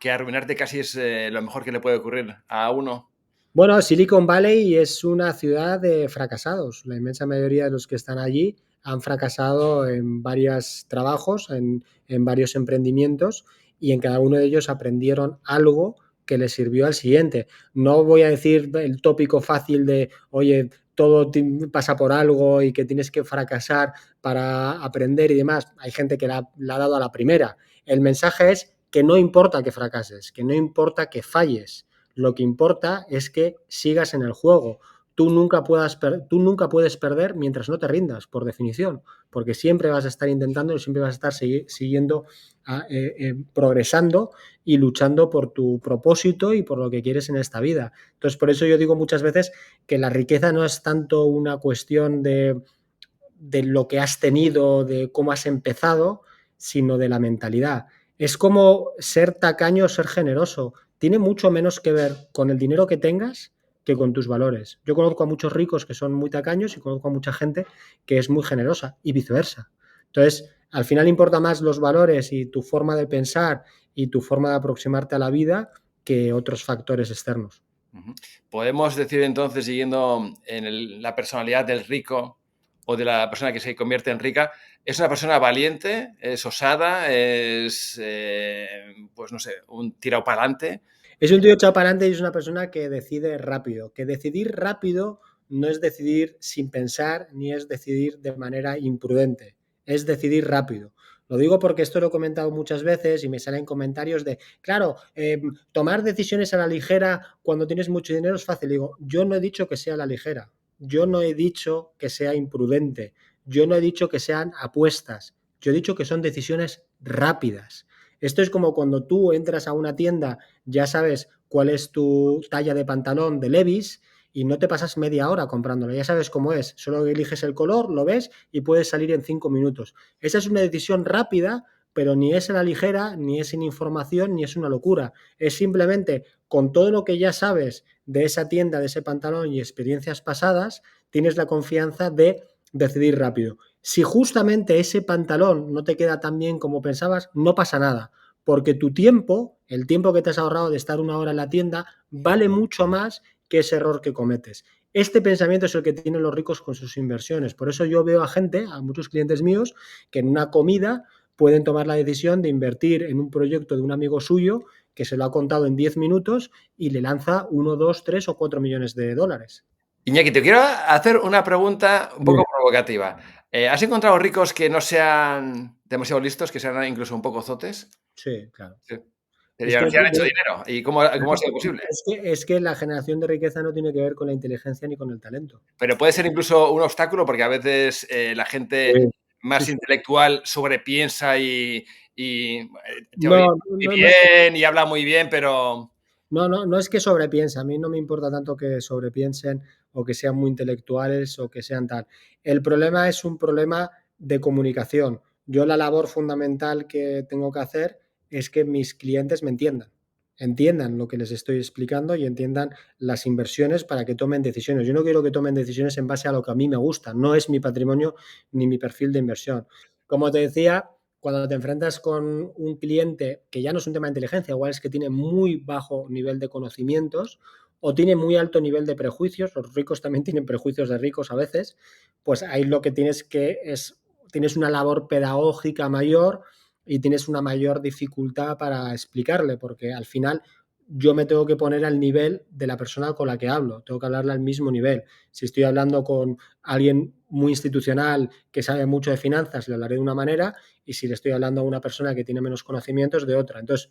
que arruinarte casi es lo mejor que le puede ocurrir a uno? Bueno, Silicon Valley es una ciudad de fracasados. La inmensa mayoría de los que están allí han fracasado en varios trabajos, en varios emprendimientos y en cada uno de ellos aprendieron algo que les sirvió al siguiente. No voy a decir el tópico fácil de, oye, todo pasa por algo y que tienes que fracasar para aprender y demás. Hay gente que la ha dado a la primera. El mensaje es que no importa que fracases, que no importa que falles, lo que importa es que sigas en el juego. Tú nunca puedes perder mientras no te rindas, por definición, porque siempre vas a estar intentando, siempre vas a estar siguiendo, progresando y luchando por tu propósito y por lo que quieres en esta vida. Entonces, por eso yo digo muchas veces que la riqueza no es tanto una cuestión de lo que has tenido, de cómo has empezado, sino de la mentalidad. Es como ser tacaño o ser generoso. Tiene mucho menos que ver con el dinero que tengas que con tus valores. Yo conozco a muchos ricos que son muy tacaños y conozco a mucha gente que es muy generosa y viceversa. Entonces, al final importa más los valores y tu forma de pensar y tu forma de aproximarte a la vida que otros factores externos. Podemos decir entonces, siguiendo en la personalidad del rico o de la persona que se convierte en rica, es una persona valiente, es osada, es, pues no sé, un tirado para adelante. Es un tío echado para adelante y es una persona que decide rápido. Que decidir rápido no es decidir sin pensar ni es decidir de manera imprudente. Es decidir rápido. Lo digo porque esto lo he comentado muchas veces y me salen comentarios de, claro, tomar decisiones a la ligera cuando tienes mucho dinero es fácil. Digo, yo no he dicho que sea a la ligera, yo no he dicho que sea imprudente, yo no he dicho que sean apuestas, yo he dicho que son decisiones rápidas. Esto es como cuando tú entras a una tienda, ya sabes cuál es tu talla de pantalón de Levi's y no te pasas media hora comprándolo, ya sabes cómo es, solo eliges el color, lo ves y puedes salir en 5 minutos. Esa es una decisión rápida, pero ni es a la ligera, ni es sin información, ni es una locura. Es simplemente con todo lo que ya sabes de esa tienda, de ese pantalón y experiencias pasadas, tienes la confianza de decidir rápido. Si justamente ese pantalón no te queda tan bien como pensabas, no pasa nada, porque tu tiempo, el tiempo que te has ahorrado de estar una hora en la tienda, vale mucho más que ese error que cometes. Este pensamiento es el que tienen los ricos con sus inversiones. Por eso yo veo a gente, a muchos clientes míos, que en una comida pueden tomar la decisión de invertir en un proyecto de un amigo suyo que se lo ha contado en 10 minutos y le lanza 1, 2, 3 o 4 millones de dólares. Iñaki, te quiero hacer una pregunta un poco Bien. provocativa. ¿Has encontrado ricos que no sean demasiado listos, que sean incluso un poco zotes? Sí, claro. Sí. Es Y que, al final han hecho dinero. ¿Y cómo ha sido posible? es que la generación de riqueza no tiene que ver con la inteligencia ni con el talento. Pero puede ser incluso un obstáculo porque a veces la gente Sí, sí, más sí. intelectual sobrepiensa y te oye No, muy no, no, bien y habla muy bien, pero no es que sobrepiense, a mí no me importa tanto que sobrepiensen o que sean muy intelectuales o que sean tal. El problema es un problema de comunicación. Yo la labor fundamental que tengo que hacer es que mis clientes me entiendan lo que les estoy explicando y entiendan las inversiones para que tomen decisiones. Yo no quiero que tomen decisiones en base a lo que a mí me gusta, no es mi patrimonio ni mi perfil de inversión. Como te decía, cuando te enfrentas con un cliente que ya no es un tema de inteligencia, igual es que tiene muy bajo nivel de conocimientos o tiene muy alto nivel de prejuicios, los ricos también tienen prejuicios de ricos a veces, pues ahí lo que tienes que es, tienes una labor pedagógica mayor y tienes una mayor dificultad para explicarle, porque al final yo me tengo que poner al nivel de la persona con la que hablo, tengo que hablarle al mismo nivel. Si estoy hablando con alguien muy institucional que sabe mucho de finanzas, le hablaré de una manera, y si le estoy hablando a una persona que tiene menos conocimientos, de otra. Entonces,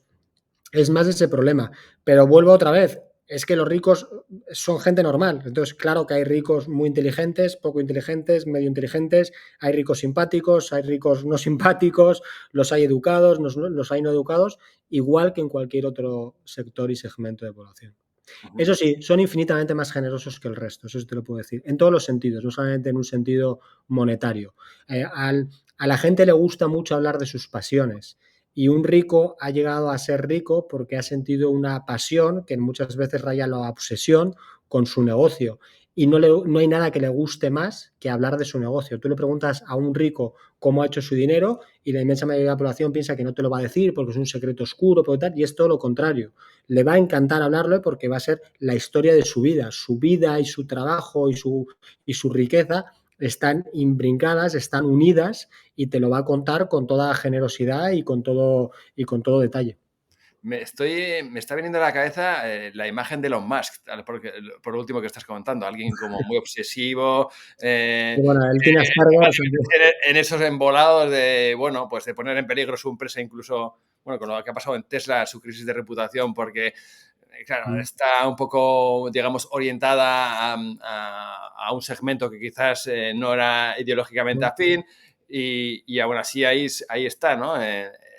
es más ese problema. Pero vuelvo otra vez, es que los ricos son gente normal. Entonces, claro que hay ricos muy inteligentes, poco inteligentes, medio inteligentes, hay ricos simpáticos, hay ricos no simpáticos, los hay educados, los hay no educados, igual que en cualquier otro sector y segmento de población. Eso sí, son infinitamente más generosos que el resto, eso sí te lo puedo decir, en todos los sentidos, no solamente en un sentido monetario. A la gente le gusta mucho hablar de sus pasiones y un rico ha llegado a ser rico porque ha sentido una pasión que muchas veces raya la obsesión con su negocio y no hay nada que le guste más que hablar de su negocio. Tú le preguntas a un rico cómo ha hecho su dinero y la inmensa mayoría de la población piensa que no te lo va a decir porque es un secreto oscuro tal, y es todo lo contrario. Le va a encantar hablarlo porque va a ser la historia de su vida y su trabajo y su riqueza están imbrincadas, están unidas y te lo va a contar con toda generosidad y con todo detalle. me está viniendo a la cabeza la imagen de Elon Musk, por lo último que estás comentando. Alguien como muy obsesivo, Y bueno, él tiene Asperger. en esos embolados de, bueno, pues de poner en peligro su empresa, incluso, bueno, con lo que ha pasado en Tesla, su crisis de reputación, porque, claro, está un poco, digamos, orientada a un segmento que quizás no era ideológicamente afín y aún así ahí está, ¿no?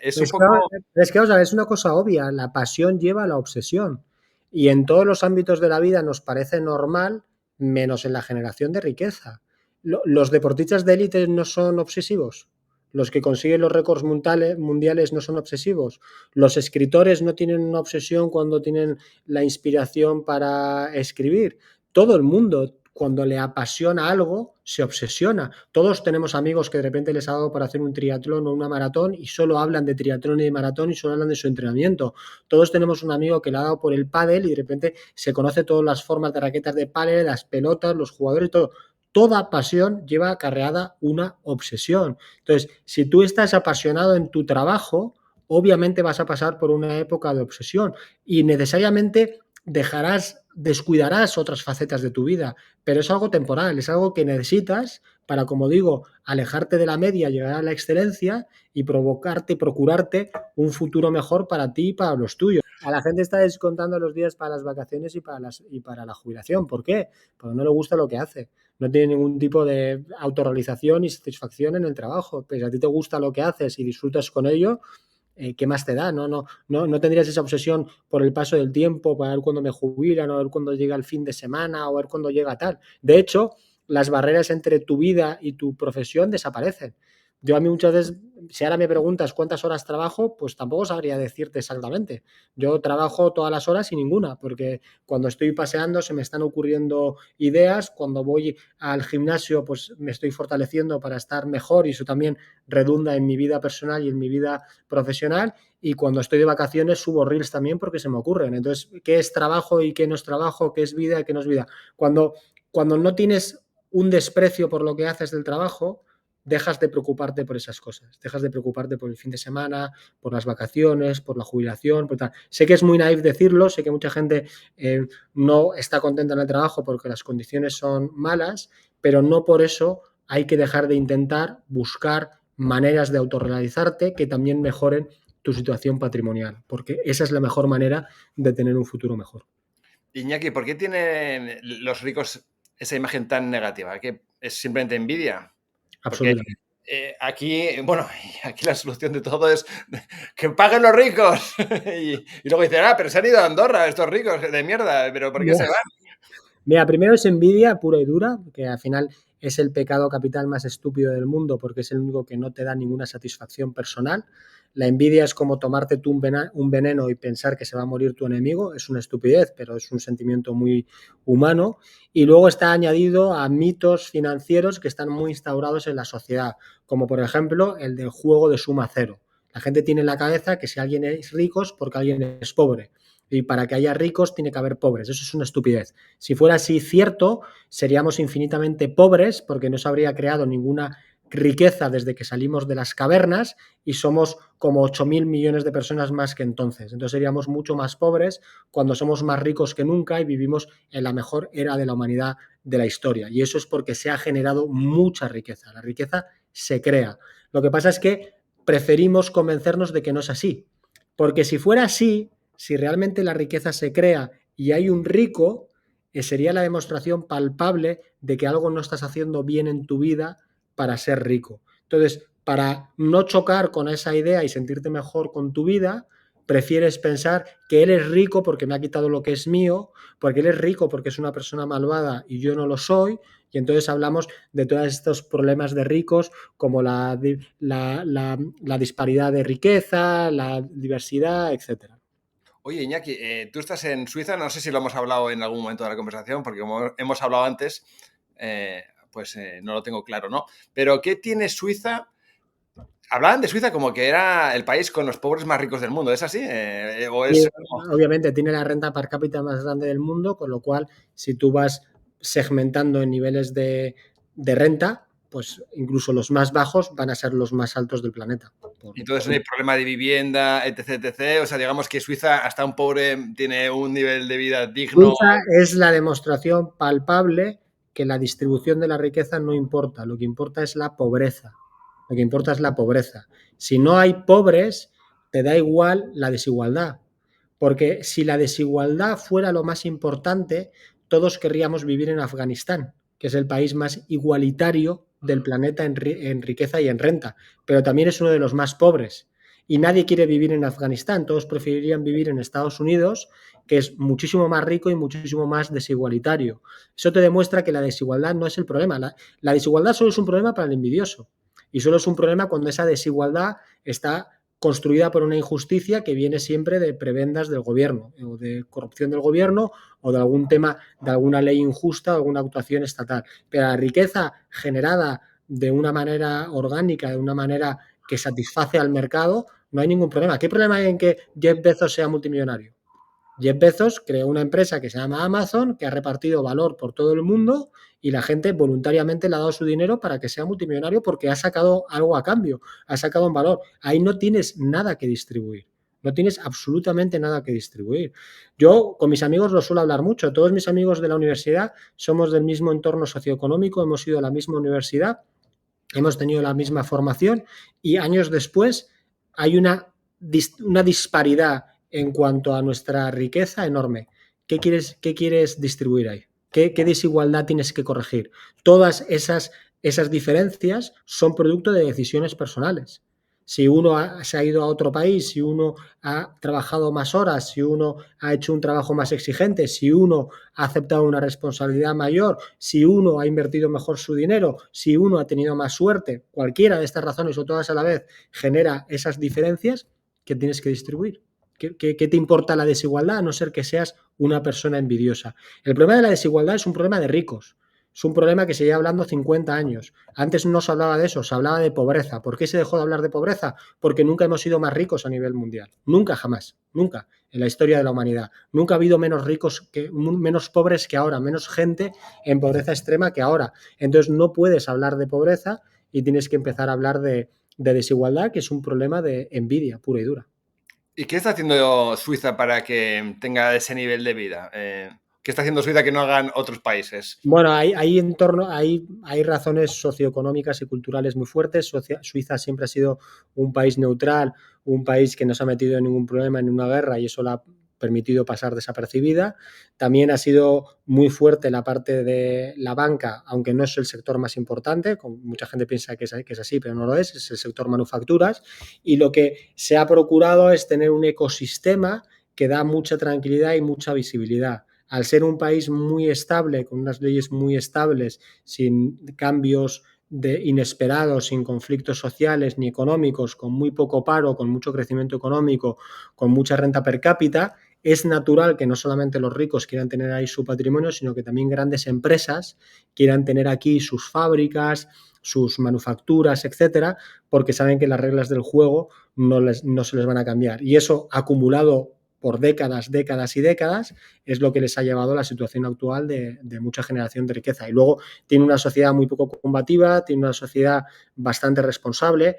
Es un poco... Es que, o sea, es una cosa obvia, la pasión lleva a la obsesión. Y en todos los ámbitos de la vida nos parece normal, menos en la generación de riqueza. Los deportistas de élite no son obsesivos. Los que consiguen los récords mundiales no son obsesivos. Los escritores no tienen una obsesión cuando tienen la inspiración para escribir. Todo el mundo, cuando le apasiona algo, se obsesiona. Todos tenemos amigos que de repente les ha dado para hacer un triatlón o una maratón y solo hablan de triatlón y de maratón y solo hablan de su entrenamiento. Todos tenemos un amigo que le ha dado por el pádel y de repente se conoce todas las formas de raquetas de pádel, las pelotas, los jugadores, todo. Toda pasión lleva acarreada una obsesión. Entonces, si tú estás apasionado en tu trabajo, obviamente vas a pasar por una época de obsesión y necesariamente descuidarás otras facetas de tu vida, pero es algo temporal, es algo que necesitas para, como digo, alejarte de la media, llegar a la excelencia y procurarte un futuro mejor para ti y para los tuyos. A la gente está descontando los días para las vacaciones y para la jubilación. ¿Por qué? Porque no le gusta lo que hace. No tiene ningún tipo de autorrealización y satisfacción en el trabajo. Pero si a ti te gusta lo que haces y disfrutas con ello, ¿qué más te da? No tendrías esa obsesión por el paso del tiempo, para ver cuándo me jubilan, o ver cuándo llega el fin de semana, o ver cuándo llega tal. De hecho, las barreras entre tu vida y tu profesión desaparecen. Yo a mí muchas veces, si ahora me preguntas cuántas horas trabajo, pues tampoco sabría decirte exactamente. Yo trabajo todas las horas y ninguna, porque cuando estoy paseando se me están ocurriendo ideas, cuando voy al gimnasio pues me estoy fortaleciendo para estar mejor y eso también redunda en mi vida personal y en mi vida profesional, y cuando estoy de vacaciones subo reels también porque se me ocurren. Entonces, ¿qué es trabajo y qué no es trabajo? ¿Qué es vida y qué no es vida? Cuando no tienes un desprecio por lo que haces del trabajo, dejas de preocuparte por esas cosas, dejas de preocuparte por el fin de semana, por las vacaciones, por la jubilación, por tal. Sé que es muy naif decirlo, sé que mucha gente no está contenta en el trabajo porque las condiciones son malas, pero no por eso hay que dejar de intentar buscar maneras de autorrealizarte que también mejoren tu situación patrimonial, porque esa es la mejor manera de tener un futuro mejor. Iñaki, ¿por qué tienen los ricos esa imagen tan negativa? ¿Que es simplemente envidia? Porque Absolutamente. aquí, bueno, aquí la solución de todo es que paguen los ricos. Y luego dicen, pero se han ido a Andorra estos ricos de mierda, pero ¿por qué se van? Mira, primero es envidia pura y dura, que al final es el pecado capital más estúpido del mundo porque es el único que no te da ninguna satisfacción personal. La envidia es como tomarte tú un veneno y pensar que se va a morir tu enemigo. Es una estupidez, pero es un sentimiento muy humano. Y luego está añadido a mitos financieros que están muy instaurados en la sociedad, como por ejemplo el del juego de suma cero. La gente tiene en la cabeza que si alguien es rico es porque alguien es pobre. Y para que haya ricos tiene que haber pobres. Eso es una estupidez. Si fuera así cierto, seríamos infinitamente pobres porque no se habría creado ninguna riqueza desde que salimos de las cavernas y somos como 8.000 millones de personas más que entonces. Entonces seríamos mucho más pobres cuando somos más ricos que nunca y vivimos en la mejor era de la humanidad de la historia. Y eso es porque se ha generado mucha riqueza. La riqueza se crea. Lo que pasa es que preferimos convencernos de que no es así. Porque si fuera así, si realmente la riqueza se crea y hay un rico, sería la demostración palpable de que algo no estás haciendo bien en tu vida para ser rico. Entonces, para no chocar con esa idea y sentirte mejor con tu vida, prefieres pensar que él es rico porque me ha quitado lo que es mío, porque él es rico porque es una persona malvada y yo no lo soy, y entonces hablamos de todos estos problemas de ricos como la disparidad de riqueza, la diversidad, etcétera. Oye, Iñaki, tú estás en Suiza, no sé si lo hemos hablado en algún momento de la conversación, porque como hemos hablado antes, no lo tengo claro, ¿no? Pero ¿qué tiene Suiza? Hablaban de Suiza como que era el país con los pobres más ricos del mundo, ¿es así? ¿O Y es...? obviamente tiene la renta per cápita más grande del mundo, con lo cual si tú vas segmentando en niveles de renta, pues incluso los más bajos van a ser los más altos del planeta. Entonces no hay problema de vivienda, etc, etc. O sea, digamos que Suiza, hasta un pobre tiene un nivel de vida digno. Suiza es la demostración palpable que la distribución de la riqueza no importa, lo que importa es la pobreza. Lo que importa es la pobreza. Si no hay pobres, te da igual la desigualdad. Porque si la desigualdad fuera lo más importante, todos querríamos vivir en Afganistán, que es el país más igualitario del planeta en riqueza y en renta, pero también es uno de los más pobres. Y nadie quiere vivir en Afganistán, todos preferirían vivir en Estados Unidos, que es muchísimo más rico y muchísimo más desigualitario. Eso te demuestra que la desigualdad no es el problema. La desigualdad solo es un problema para el envidioso. Y solo es un problema cuando esa desigualdad está construida por una injusticia que viene siempre de prebendas del gobierno, o de corrupción del gobierno, o de algún tema, de alguna ley injusta, o alguna actuación estatal. Pero la riqueza generada de una manera orgánica, de una manera que satisface al mercado, no hay ningún problema. ¿Qué problema hay en que Jeff Bezos sea multimillonario? Jeff Bezos creó una empresa que se llama Amazon, que ha repartido valor por todo el mundo y la gente voluntariamente le ha dado su dinero para que sea multimillonario porque ha sacado algo a cambio, ha sacado un valor. Ahí no tienes nada que distribuir. No tienes absolutamente nada que distribuir. Yo con mis amigos lo suelo hablar mucho. Todos mis amigos de la universidad somos del mismo entorno socioeconómico, hemos ido a la misma universidad, hemos tenido la misma formación y años después hay una disparidad en cuanto a nuestra riqueza enorme. Qué quieres distribuir ahí? ¿Qué desigualdad tienes que corregir? Todas esas diferencias son producto de decisiones personales. Si uno se ha ido a otro país, si uno ha trabajado más horas, si uno ha hecho un trabajo más exigente, si uno ha aceptado una responsabilidad mayor, si uno ha invertido mejor su dinero, si uno ha tenido más suerte, cualquiera de estas razones o todas a la vez genera esas diferencias que tienes que distribuir. ¿Qué te importa la desigualdad a no ser que seas una persona envidiosa? El problema de la desigualdad es un problema de ricos. Es un problema que se lleva hablando 50 años. Antes no se hablaba de eso, se hablaba de pobreza. ¿Por qué se dejó de hablar de pobreza? Porque nunca hemos sido más ricos a nivel mundial. Nunca, jamás. Nunca en la historia de la humanidad. Nunca ha habido menos ricos, menos pobres que ahora, menos gente en pobreza extrema que ahora. Entonces no puedes hablar de pobreza y tienes que empezar a hablar de desigualdad, que es un problema de envidia pura y dura. ¿Y qué está haciendo Suiza para que tenga ese nivel de vida? ¿Qué está haciendo Suiza que no hagan otros países? Bueno, hay razones socioeconómicas y culturales muy fuertes. Suiza siempre ha sido un país neutral, un país que no se ha metido en ningún problema, en una guerra, y eso la ha permitido pasar desapercibida. También ha sido muy fuerte la parte de la banca, aunque no es el sector más importante, mucha gente piensa que es así, pero no lo es el sector manufacturas. Y lo que se ha procurado es tener un ecosistema que da mucha tranquilidad y mucha visibilidad. Al ser un país muy estable, con unas leyes muy estables, sin cambios inesperados, sin conflictos sociales ni económicos, con muy poco paro, con mucho crecimiento económico, con mucha renta per cápita, es natural que no solamente los ricos quieran tener ahí su patrimonio, sino que también grandes empresas quieran tener aquí sus fábricas, sus manufacturas, etcétera, porque saben que las reglas del juego no se les van a cambiar. Y eso acumulado por décadas, décadas y décadas, es lo que les ha llevado a la situación actual de mucha generación de riqueza. Y luego tiene una sociedad muy poco combativa, tiene una sociedad bastante responsable.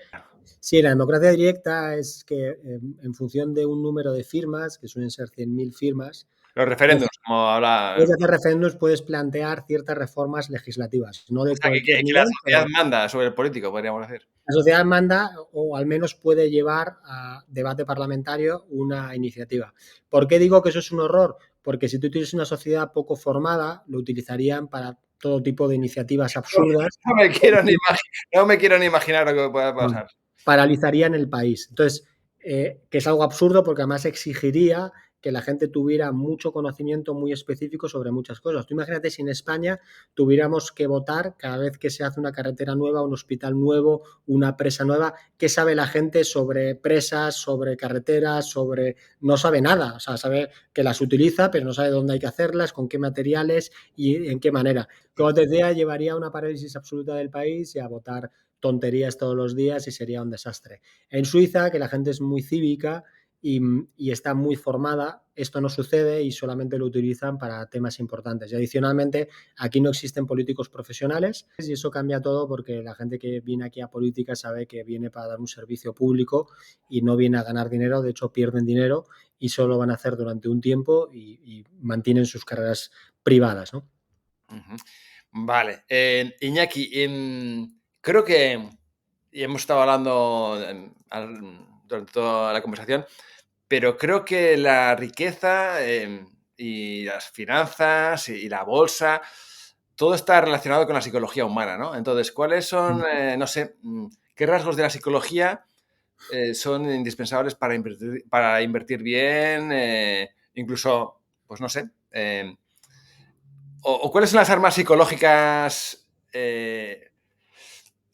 Sí, la democracia directa es que en función de un número de firmas, que suelen ser 100.000 firmas, Los referéndums, como habla. puedes hacer referéndums, puedes plantear ciertas reformas legislativas, no O de sea, cualquier que la nivel, sociedad pero manda sobre el político, podríamos decir. la sociedad manda o al menos puede llevar a debate parlamentario una iniciativa. ¿Por qué digo que eso es un horror? Porque si tú tienes una sociedad poco formada, lo utilizarían para todo tipo de iniciativas absurdas. No me quiero ni imaginar lo que pueda pasar. Paralizarían el país. Entonces, que es algo absurdo porque además exigiría que la gente tuviera mucho conocimiento muy específico sobre muchas cosas. Tú imagínate si en España tuviéramos que votar cada vez que se hace una carretera nueva, un hospital nuevo, una presa nueva, ¿qué sabe la gente sobre presas, sobre carreteras, sobre... No sabe nada, o sea, sabe que las utiliza, pero no sabe dónde hay que hacerlas, con qué materiales y en qué manera. Como te decía, llevaría a una parálisis absoluta del país y a votar tonterías todos los días y sería un desastre. En Suiza, que la gente es muy cívica y está muy formada, esto no sucede y solamente lo utilizan para temas importantes. Y adicionalmente, aquí no existen políticos profesionales y eso cambia todo porque la gente que viene aquí a política sabe que viene para dar un servicio público y no viene a ganar dinero, de hecho pierden dinero y solo lo van a hacer durante un tiempo y mantienen sus carreras privadas, ¿no? Vale. Iñaki, creo que y hemos estado hablando durante toda la conversación, pero creo que la riqueza y las finanzas y la bolsa, todo está relacionado con la psicología humana, ¿no? Entonces, ¿cuáles son, no sé, qué rasgos de la psicología son indispensables para invertir bien? Incluso, pues no sé, o cuáles son las armas psicológicas que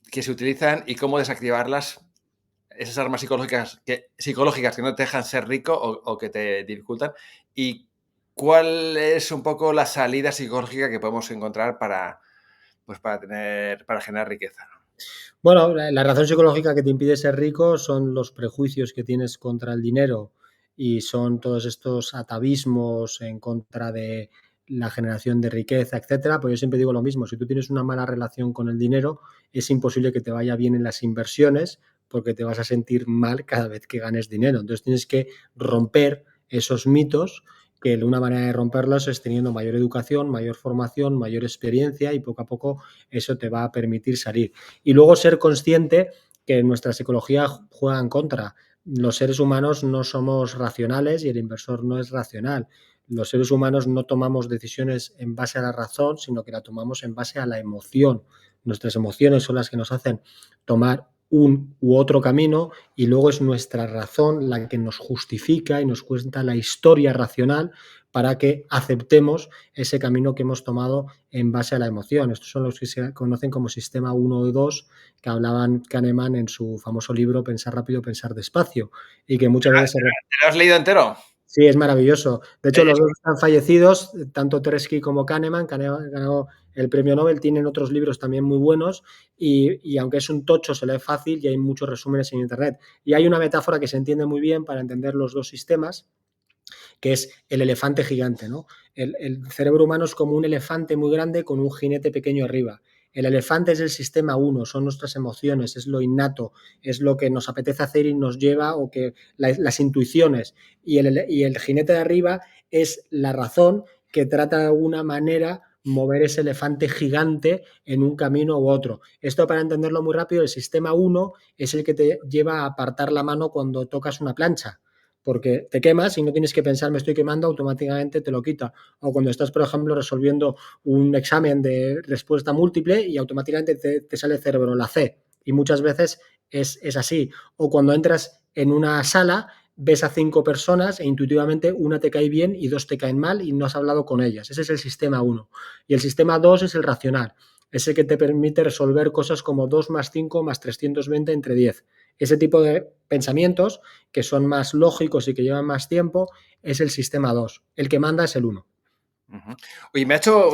se utilizan y cómo desactivarlas, esas armas psicológicas que no te dejan ser rico o que te dificultan, y cuál es un poco la salida psicológica que podemos encontrar pues para generar riqueza. Bueno, la razón psicológica que te impide ser rico son los prejuicios que tienes contra el dinero y son todos estos atavismos en contra de la generación de riqueza, etcétera. Pues yo siempre digo lo mismo, si tú tienes una mala relación con el dinero, es imposible que te vaya bien en las inversiones porque te vas a sentir mal cada vez que ganes dinero. Entonces tienes que romper esos mitos, que una manera de romperlos es teniendo mayor educación, mayor formación, mayor experiencia, y poco a poco eso te va a permitir salir. Y luego ser consciente que nuestra psicología juega en contra. Los seres humanos no somos racionales y el inversor no es racional. Los seres humanos no tomamos decisiones en base a la razón, sino que la tomamos en base a la emoción. Nuestras emociones son las que nos hacen tomar un u otro camino, y luego es nuestra razón la que nos justifica y nos cuenta la historia racional para que aceptemos ese camino que hemos tomado en base a la emoción. Estos son los que se conocen como sistema 1 o 2, que hablaban Kahneman en su famoso libro Pensar rápido, pensar despacio, y que muchas veces... ¿Te lo has leído entero? Sí, es maravilloso. De hecho, los dos están fallecidos, tanto Tversky como Kahneman. Kahneman ganó el premio Nobel, tienen otros libros también muy buenos, y aunque es un tocho, se lee fácil y hay muchos resúmenes en Internet. Y hay una metáfora que se entiende muy bien para entender los dos sistemas, que es el elefante gigante, ¿no? El cerebro humano es como un elefante muy grande con un jinete pequeño arriba. El elefante es el sistema 1, son nuestras emociones, es lo innato, es lo que nos apetece hacer y nos lleva, o que las intuiciones. Y el jinete de arriba es la razón, que trata de alguna manera mover ese elefante gigante en un camino u otro. Esto, para entenderlo muy rápido, el sistema 1 es el que te lleva a apartar la mano cuando tocas una plancha, porque te quemas y no tienes que pensar me estoy quemando, automáticamente te lo quita. O cuando estás, por ejemplo, resolviendo un examen de respuesta múltiple y automáticamente te sale el cerebro, la C, y muchas veces es así. O cuando entras en una sala, ves a 5 personas e intuitivamente una te cae bien y 2 te caen mal y no has hablado con ellas. Ese es el sistema 1. Y el sistema 2 es el racional, es el que te permite resolver cosas como 2 más 5 más 320 entre 10. Ese tipo de pensamientos, que son más lógicos y que llevan más tiempo, es el sistema 2. El que manda es el 1. Oye, me ha hecho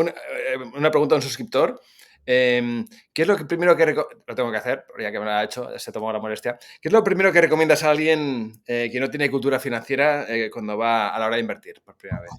una pregunta un suscriptor. ¿Qué es lo primero que lo tengo que hacer, ya que me lo ha hecho, se tomó la molestia? ¿Qué es lo primero que recomiendas a alguien que no tiene cultura financiera cuando va a la hora de invertir por primera vez?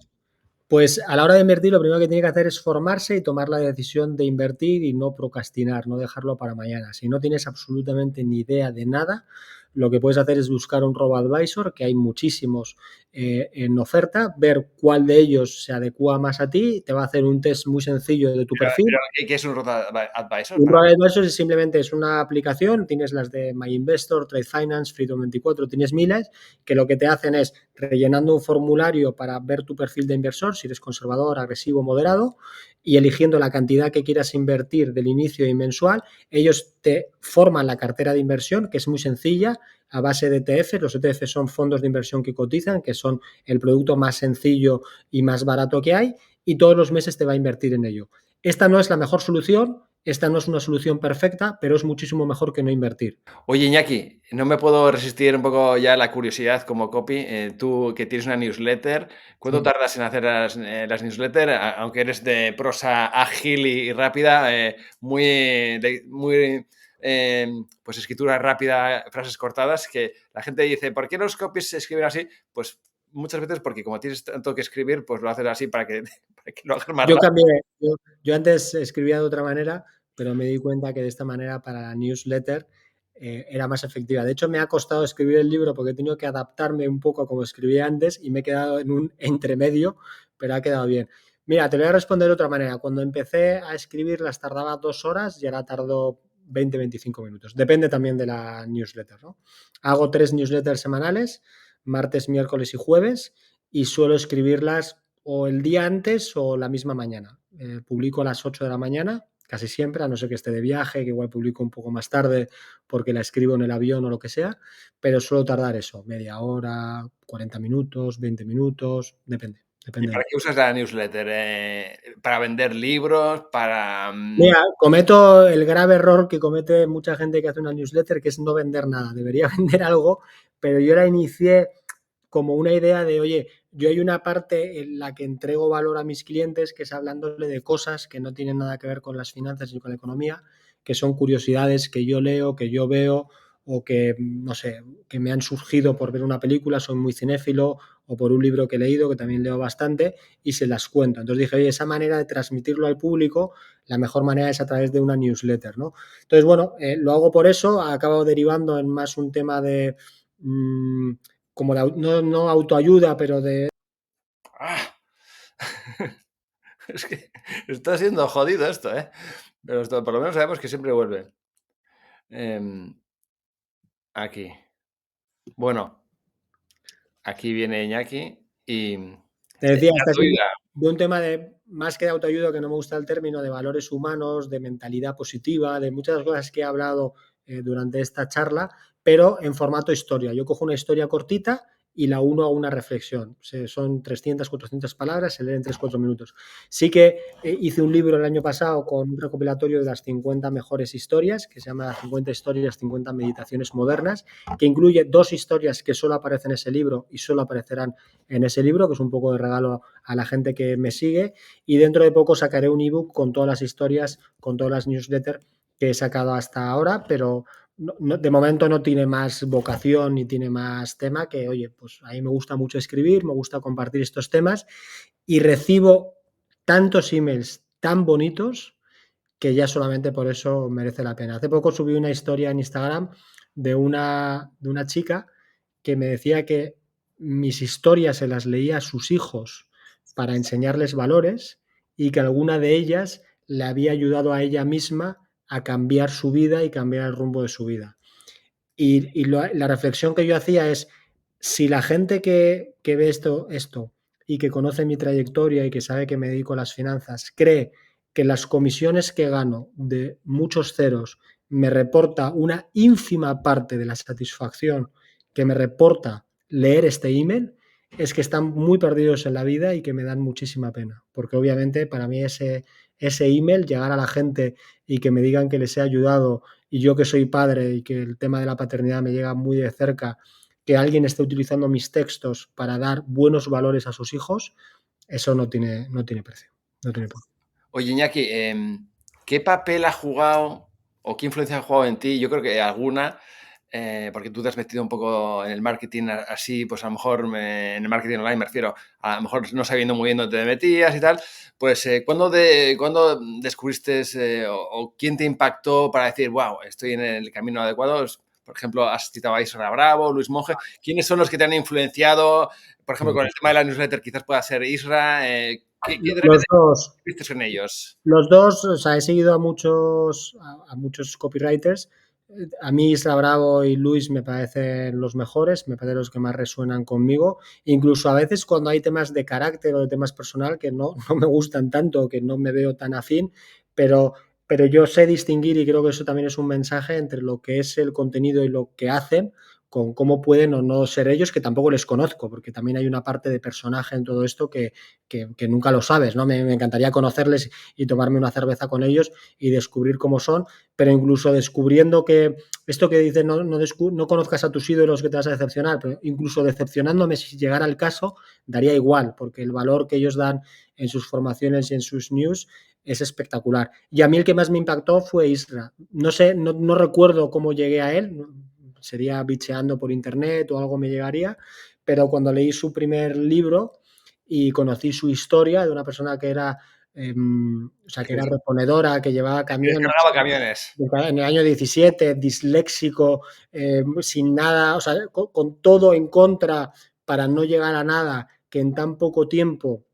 Pues a la hora de invertir, lo primero que tiene que hacer es formarse y tomar la decisión de invertir y no procrastinar, no dejarlo para mañana. Si no tienes absolutamente ni idea de nada, lo que puedes hacer es buscar un robo-advisor, que hay muchísimos en oferta, ver cuál de ellos se adecua más a ti, te va a hacer un test muy sencillo de tu perfil. ¿Qué es un robo-advisor? Un robo-advisor es una aplicación, tienes las de MyInvestor, Trade Finance, Freedom24, tienes miles, que lo que te hacen es, rellenando un formulario para ver tu perfil de inversor, si eres conservador, agresivo, moderado, y eligiendo la cantidad que quieras invertir del inicio y mensual, ellos te forman la cartera de inversión, que es muy sencilla, a base de ETFs. Los ETFs son fondos de inversión que cotizan, que son el producto más sencillo y más barato que hay, y todos los meses te va a invertir en ello. Esta no es la mejor solución, esta no es una solución perfecta, pero es muchísimo mejor que no invertir. Oye, Iñaki, no me puedo resistir un poco ya la curiosidad como copy. Tú que tienes una newsletter, ¿cuánto tardas en hacer las newsletters? Aunque eres de prosa ágil y rápida, pues escritura rápida, frases cortadas, que la gente dice, ¿por qué los copies se escriben así? Pues muchas veces porque como tienes tanto que escribir, pues lo haces así para que, para que lo hagas más Yo rápido. cambié, yo antes escribía de otra manera, pero me di cuenta que de esta manera para la newsletter era más efectiva. De hecho, me ha costado escribir el libro porque he tenido que adaptarme un poco a como escribía antes y me he quedado en un entremedio, pero ha quedado bien. Mira, te voy a responder de otra manera. Cuando empecé a escribir las tardaba 2 horas y ahora tardo 20-25 minutos. Depende también de la newsletter, ¿no? Hago 3 newsletters semanales, martes, miércoles y jueves, y suelo escribirlas o el día antes o la misma mañana. Publico a las 8 de la mañana, casi siempre, a no ser que esté de viaje, que igual publico un poco más tarde porque la escribo en el avión o lo que sea, pero suelo tardar eso, media hora, 40 minutos, 20 minutos, depende. ¿Y Depende de para mí. qué usas la newsletter? ¿Para vender libros? ¿Para...? Mira, cometo el grave error que comete mucha gente que hace una newsletter, que es no vender nada. Debería vender algo, pero yo la inicié como una idea de, oye, yo hay una parte en la que entrego valor a mis clientes, que es hablándole de cosas que no tienen nada que ver con las finanzas ni con la economía, que son curiosidades que yo leo, que yo veo, o que, no sé, que me han surgido por ver una película, soy muy cinéfilo, o por un libro que he leído, que también leo bastante, y se las cuento. Entonces dije, oye, esa manera de transmitirlo al público, la mejor manera es a través de una newsletter, ¿no? Entonces, bueno, lo hago por eso, ha acabado derivando en más un tema de, como de, no autoayuda, pero de... ¡Ah! Es que está siendo jodido esto, ¿eh? Pero esto, por lo menos sabemos que siempre vuelve. Aquí. Bueno, aquí viene Iñaki y Te decía, está siendo gratuidad. de un tema de, más que de autoayuda, que no me gusta el término, de valores humanos, de mentalidad positiva, de muchas cosas que he hablado durante esta charla, pero en formato historia. Yo cojo una historia cortita y la uno a una reflexión. Son 300, 400 palabras, se leen en 3-4 minutos. Sí que hice un libro el año pasado con un recopilatorio de las 50 mejores historias, que se llama 50 historias, 50 meditaciones modernas, que incluye 2 historias que solo aparecen en ese libro y solo aparecerán en ese libro, que es un poco de regalo a la gente que me sigue, y dentro de poco sacaré un ebook con todas las historias, con todas las newsletters que he sacado hasta ahora, pero de momento no tiene más vocación ni tiene más tema que, oye, pues a mí me gusta mucho escribir, me gusta compartir estos temas y recibo tantos emails tan bonitos que ya solamente por eso merece la pena. Hace poco subí una historia en Instagram de una chica que me decía que mis historias se las leía a sus hijos para enseñarles valores y que alguna de ellas le había ayudado a ella misma a cambiar su vida y cambiar el rumbo de su vida. Y la reflexión que yo hacía es, si la gente que ve esto y que conoce mi trayectoria y que sabe que me dedico a las finanzas, cree que las comisiones que gano de muchos ceros me reporta una ínfima parte de la satisfacción que me reporta leer este email, es que están muy perdidos en la vida y que me dan muchísima pena. Porque obviamente para mí ese email, llegar a la gente y que me digan que les he ayudado, y yo que soy padre y que el tema de la paternidad me llega muy de cerca, que alguien esté utilizando mis textos para dar buenos valores a sus hijos, eso no tiene precio. No tiene precio. Oye, Iñaki, ¿qué papel ha jugado o qué influencia ha jugado en ti? Yo creo que alguna, porque tú te has metido un poco en el marketing así, pues a lo mejor en el marketing online me refiero, a lo mejor no sabiendo muy bien dónde te metías y tal, pues ¿cuándo descubriste o quién te impactó para decir, wow, estoy en el camino adecuado? Por ejemplo, has citado a Isra Bravo, Luis Monge. ¿Quiénes son los que te han influenciado? Por ejemplo, con el tema de la newsletter quizás pueda ser Isra. ¿Qué de Los repente dos. viste en ellos? Los dos, o sea, he seguido a muchos copywriters. A mí Isra Bravo y Luis me parecen los mejores, me parecen los que más resuenan conmigo. Incluso a veces cuando hay temas de carácter o de temas personal que no me gustan tanto, que no me veo tan afín, pero, pero yo sé distinguir, y creo que eso también es un mensaje, entre lo que es el contenido y lo que hacen, con cómo pueden o no ser ellos, que tampoco les conozco, porque también hay una parte de personaje en todo esto que nunca lo sabes, ¿no? Me encantaría conocerles y tomarme una cerveza con ellos y descubrir cómo son, pero incluso descubriendo que esto que dices, no conozcas a tus ídolos, que te vas a decepcionar, pero incluso decepcionándome, si llegara el caso, daría igual, porque el valor que ellos dan en sus formaciones y en sus news es espectacular. Y a mí el que más me impactó fue Isra. No sé, no recuerdo cómo llegué a él, sería bicheando por internet o algo me llegaría, pero cuando leí su primer libro y conocí su historia de una persona que era, o sea, que era reponedora, que llevaba Que camiones descargaba camiones. en el año 17, disléxico, sin nada, o sea, con todo en contra para no llegar a nada, que en tan poco tiempo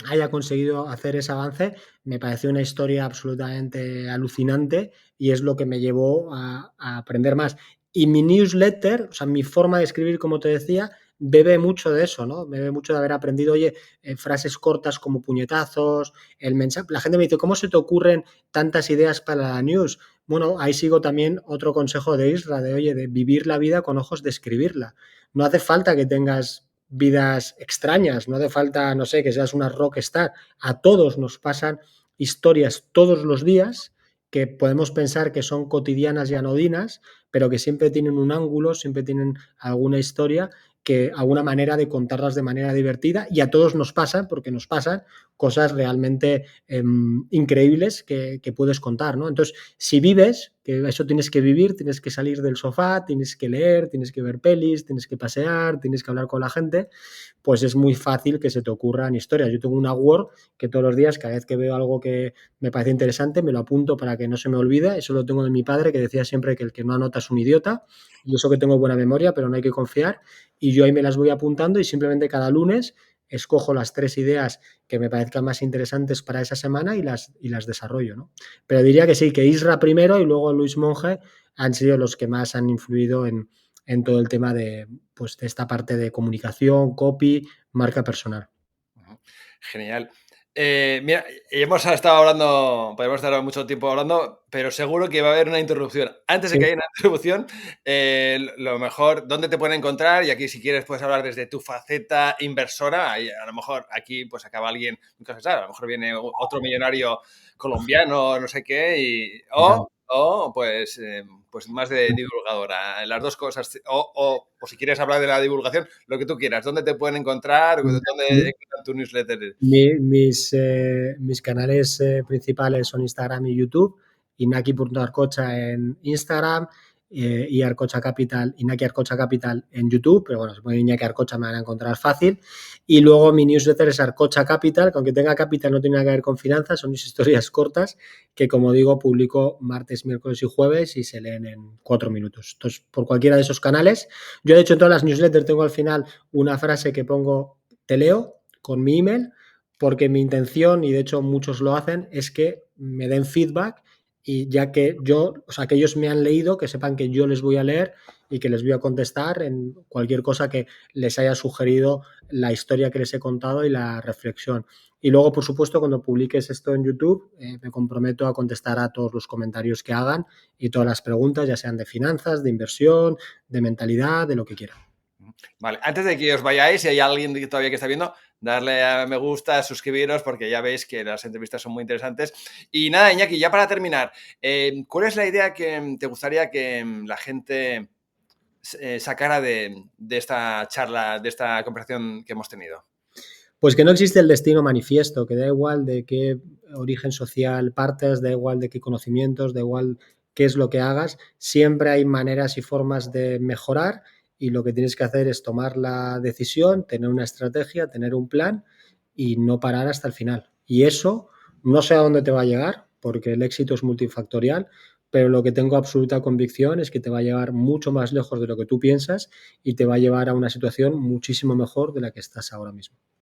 haya conseguido hacer ese avance, me pareció una historia absolutamente alucinante y es lo que me llevó a aprender más. Y mi newsletter, o sea, mi forma de escribir, como te decía, bebe mucho de eso, ¿no? Bebe mucho de haber aprendido, oye, frases cortas como puñetazos, el mensaje. La gente me dice, ¿cómo se te ocurren tantas ideas para la news? Bueno, ahí sigo también otro consejo de Isra, de, oye, de vivir la vida con ojos de escribirla. No hace falta que tengas vidas extrañas, no hace falta, no sé, que seas una rockstar. A todos nos pasan historias todos los días que podemos pensar que son cotidianas y anodinas, pero que siempre tienen un ángulo, siempre tienen alguna historia, que alguna manera de contarlas de manera divertida, y a todos nos pasan, porque nos pasan cosas realmente increíbles que puedes contar, ¿no? Entonces, si vives que eso tienes que vivir, tienes que salir del sofá, tienes que leer, tienes que ver pelis, tienes que pasear, tienes que hablar con la gente, pues es muy fácil que se te ocurran historias. Yo tengo una Word que todos los días, cada vez que veo algo que me parece interesante, me lo apunto para que no se me olvide. Eso lo tengo de mi padre, que decía siempre que el que no anota es un idiota, y eso que tengo buena memoria, pero no hay que confiar. Y yo ahí me las voy apuntando y simplemente cada lunes escojo las 3 ideas que me parezcan más interesantes para esa semana y las desarrollo, ¿no? Pero diría que sí, que Isra primero y luego Luis Monge han sido los que más han influido en todo el tema de, pues, de esta parte de comunicación, copy, marca personal. Genial. Mira, hemos estado hablando, podemos estar mucho tiempo hablando, pero seguro que va a haber una interrupción. Antes de Sí. que haya una interrupción, lo mejor, ¿dónde te pueden encontrar? Y aquí, si quieres, puedes hablar desde tu faceta inversora. Y a lo mejor aquí pues acaba alguien, nunca se sabe, a lo mejor viene otro millonario colombiano, no sé qué, o pues más de divulgadora. Las dos cosas. O si quieres hablar de la divulgación, lo que tú quieras. ¿Dónde te pueden encontrar? ¿Dónde encuentran tu newsletter? Mis canales principales son Instagram y YouTube, Inaki.arcocha en Instagram y Arcocha Capital, Inaki Arcocha Capital en YouTube, pero bueno, si ponen Inaki Arcocha me van a encontrar fácil. Y luego mi newsletter es Arcocha Capital, que aunque tenga capital no tiene nada que ver con finanzas, son mis historias cortas que, como digo, publico martes, miércoles y jueves y se leen en 4 minutos. Entonces, por cualquiera de esos canales, yo de hecho en todas las newsletters tengo al final una frase que pongo, te leo, con mi email, porque mi intención, y de hecho muchos lo hacen, es que me den feedback y ya que yo, o sea, que ellos me han leído, que sepan que yo les voy a leer y que les voy a contestar en cualquier cosa que les haya sugerido la historia que les he contado y la reflexión. Y luego, por supuesto, cuando publiques esto en YouTube, me comprometo a contestar a todos los comentarios que hagan y todas las preguntas, ya sean de finanzas, de inversión, de mentalidad, de lo que quieran. Vale, antes de que os vayáis, si hay alguien que todavía que está viendo, darle a me gusta, suscribiros, porque ya veis que las entrevistas son muy interesantes. Y nada, Iñaki, ya para terminar, ¿cuál es la idea que te gustaría que la gente sacara de esta charla, de esta conversación que hemos tenido? Pues que no existe el destino manifiesto, que da igual de qué origen social partes, da igual de qué conocimientos, da igual qué es lo que hagas, siempre hay maneras y formas de mejorar y lo que tienes que hacer es tomar la decisión, tener una estrategia, tener un plan y no parar hasta el final. Y eso no sé a dónde te va a llegar, porque el éxito es multifactorial, pero lo que tengo absoluta convicción es que te va a llevar mucho más lejos de lo que tú piensas y te va a llevar a una situación muchísimo mejor de la que estás ahora mismo.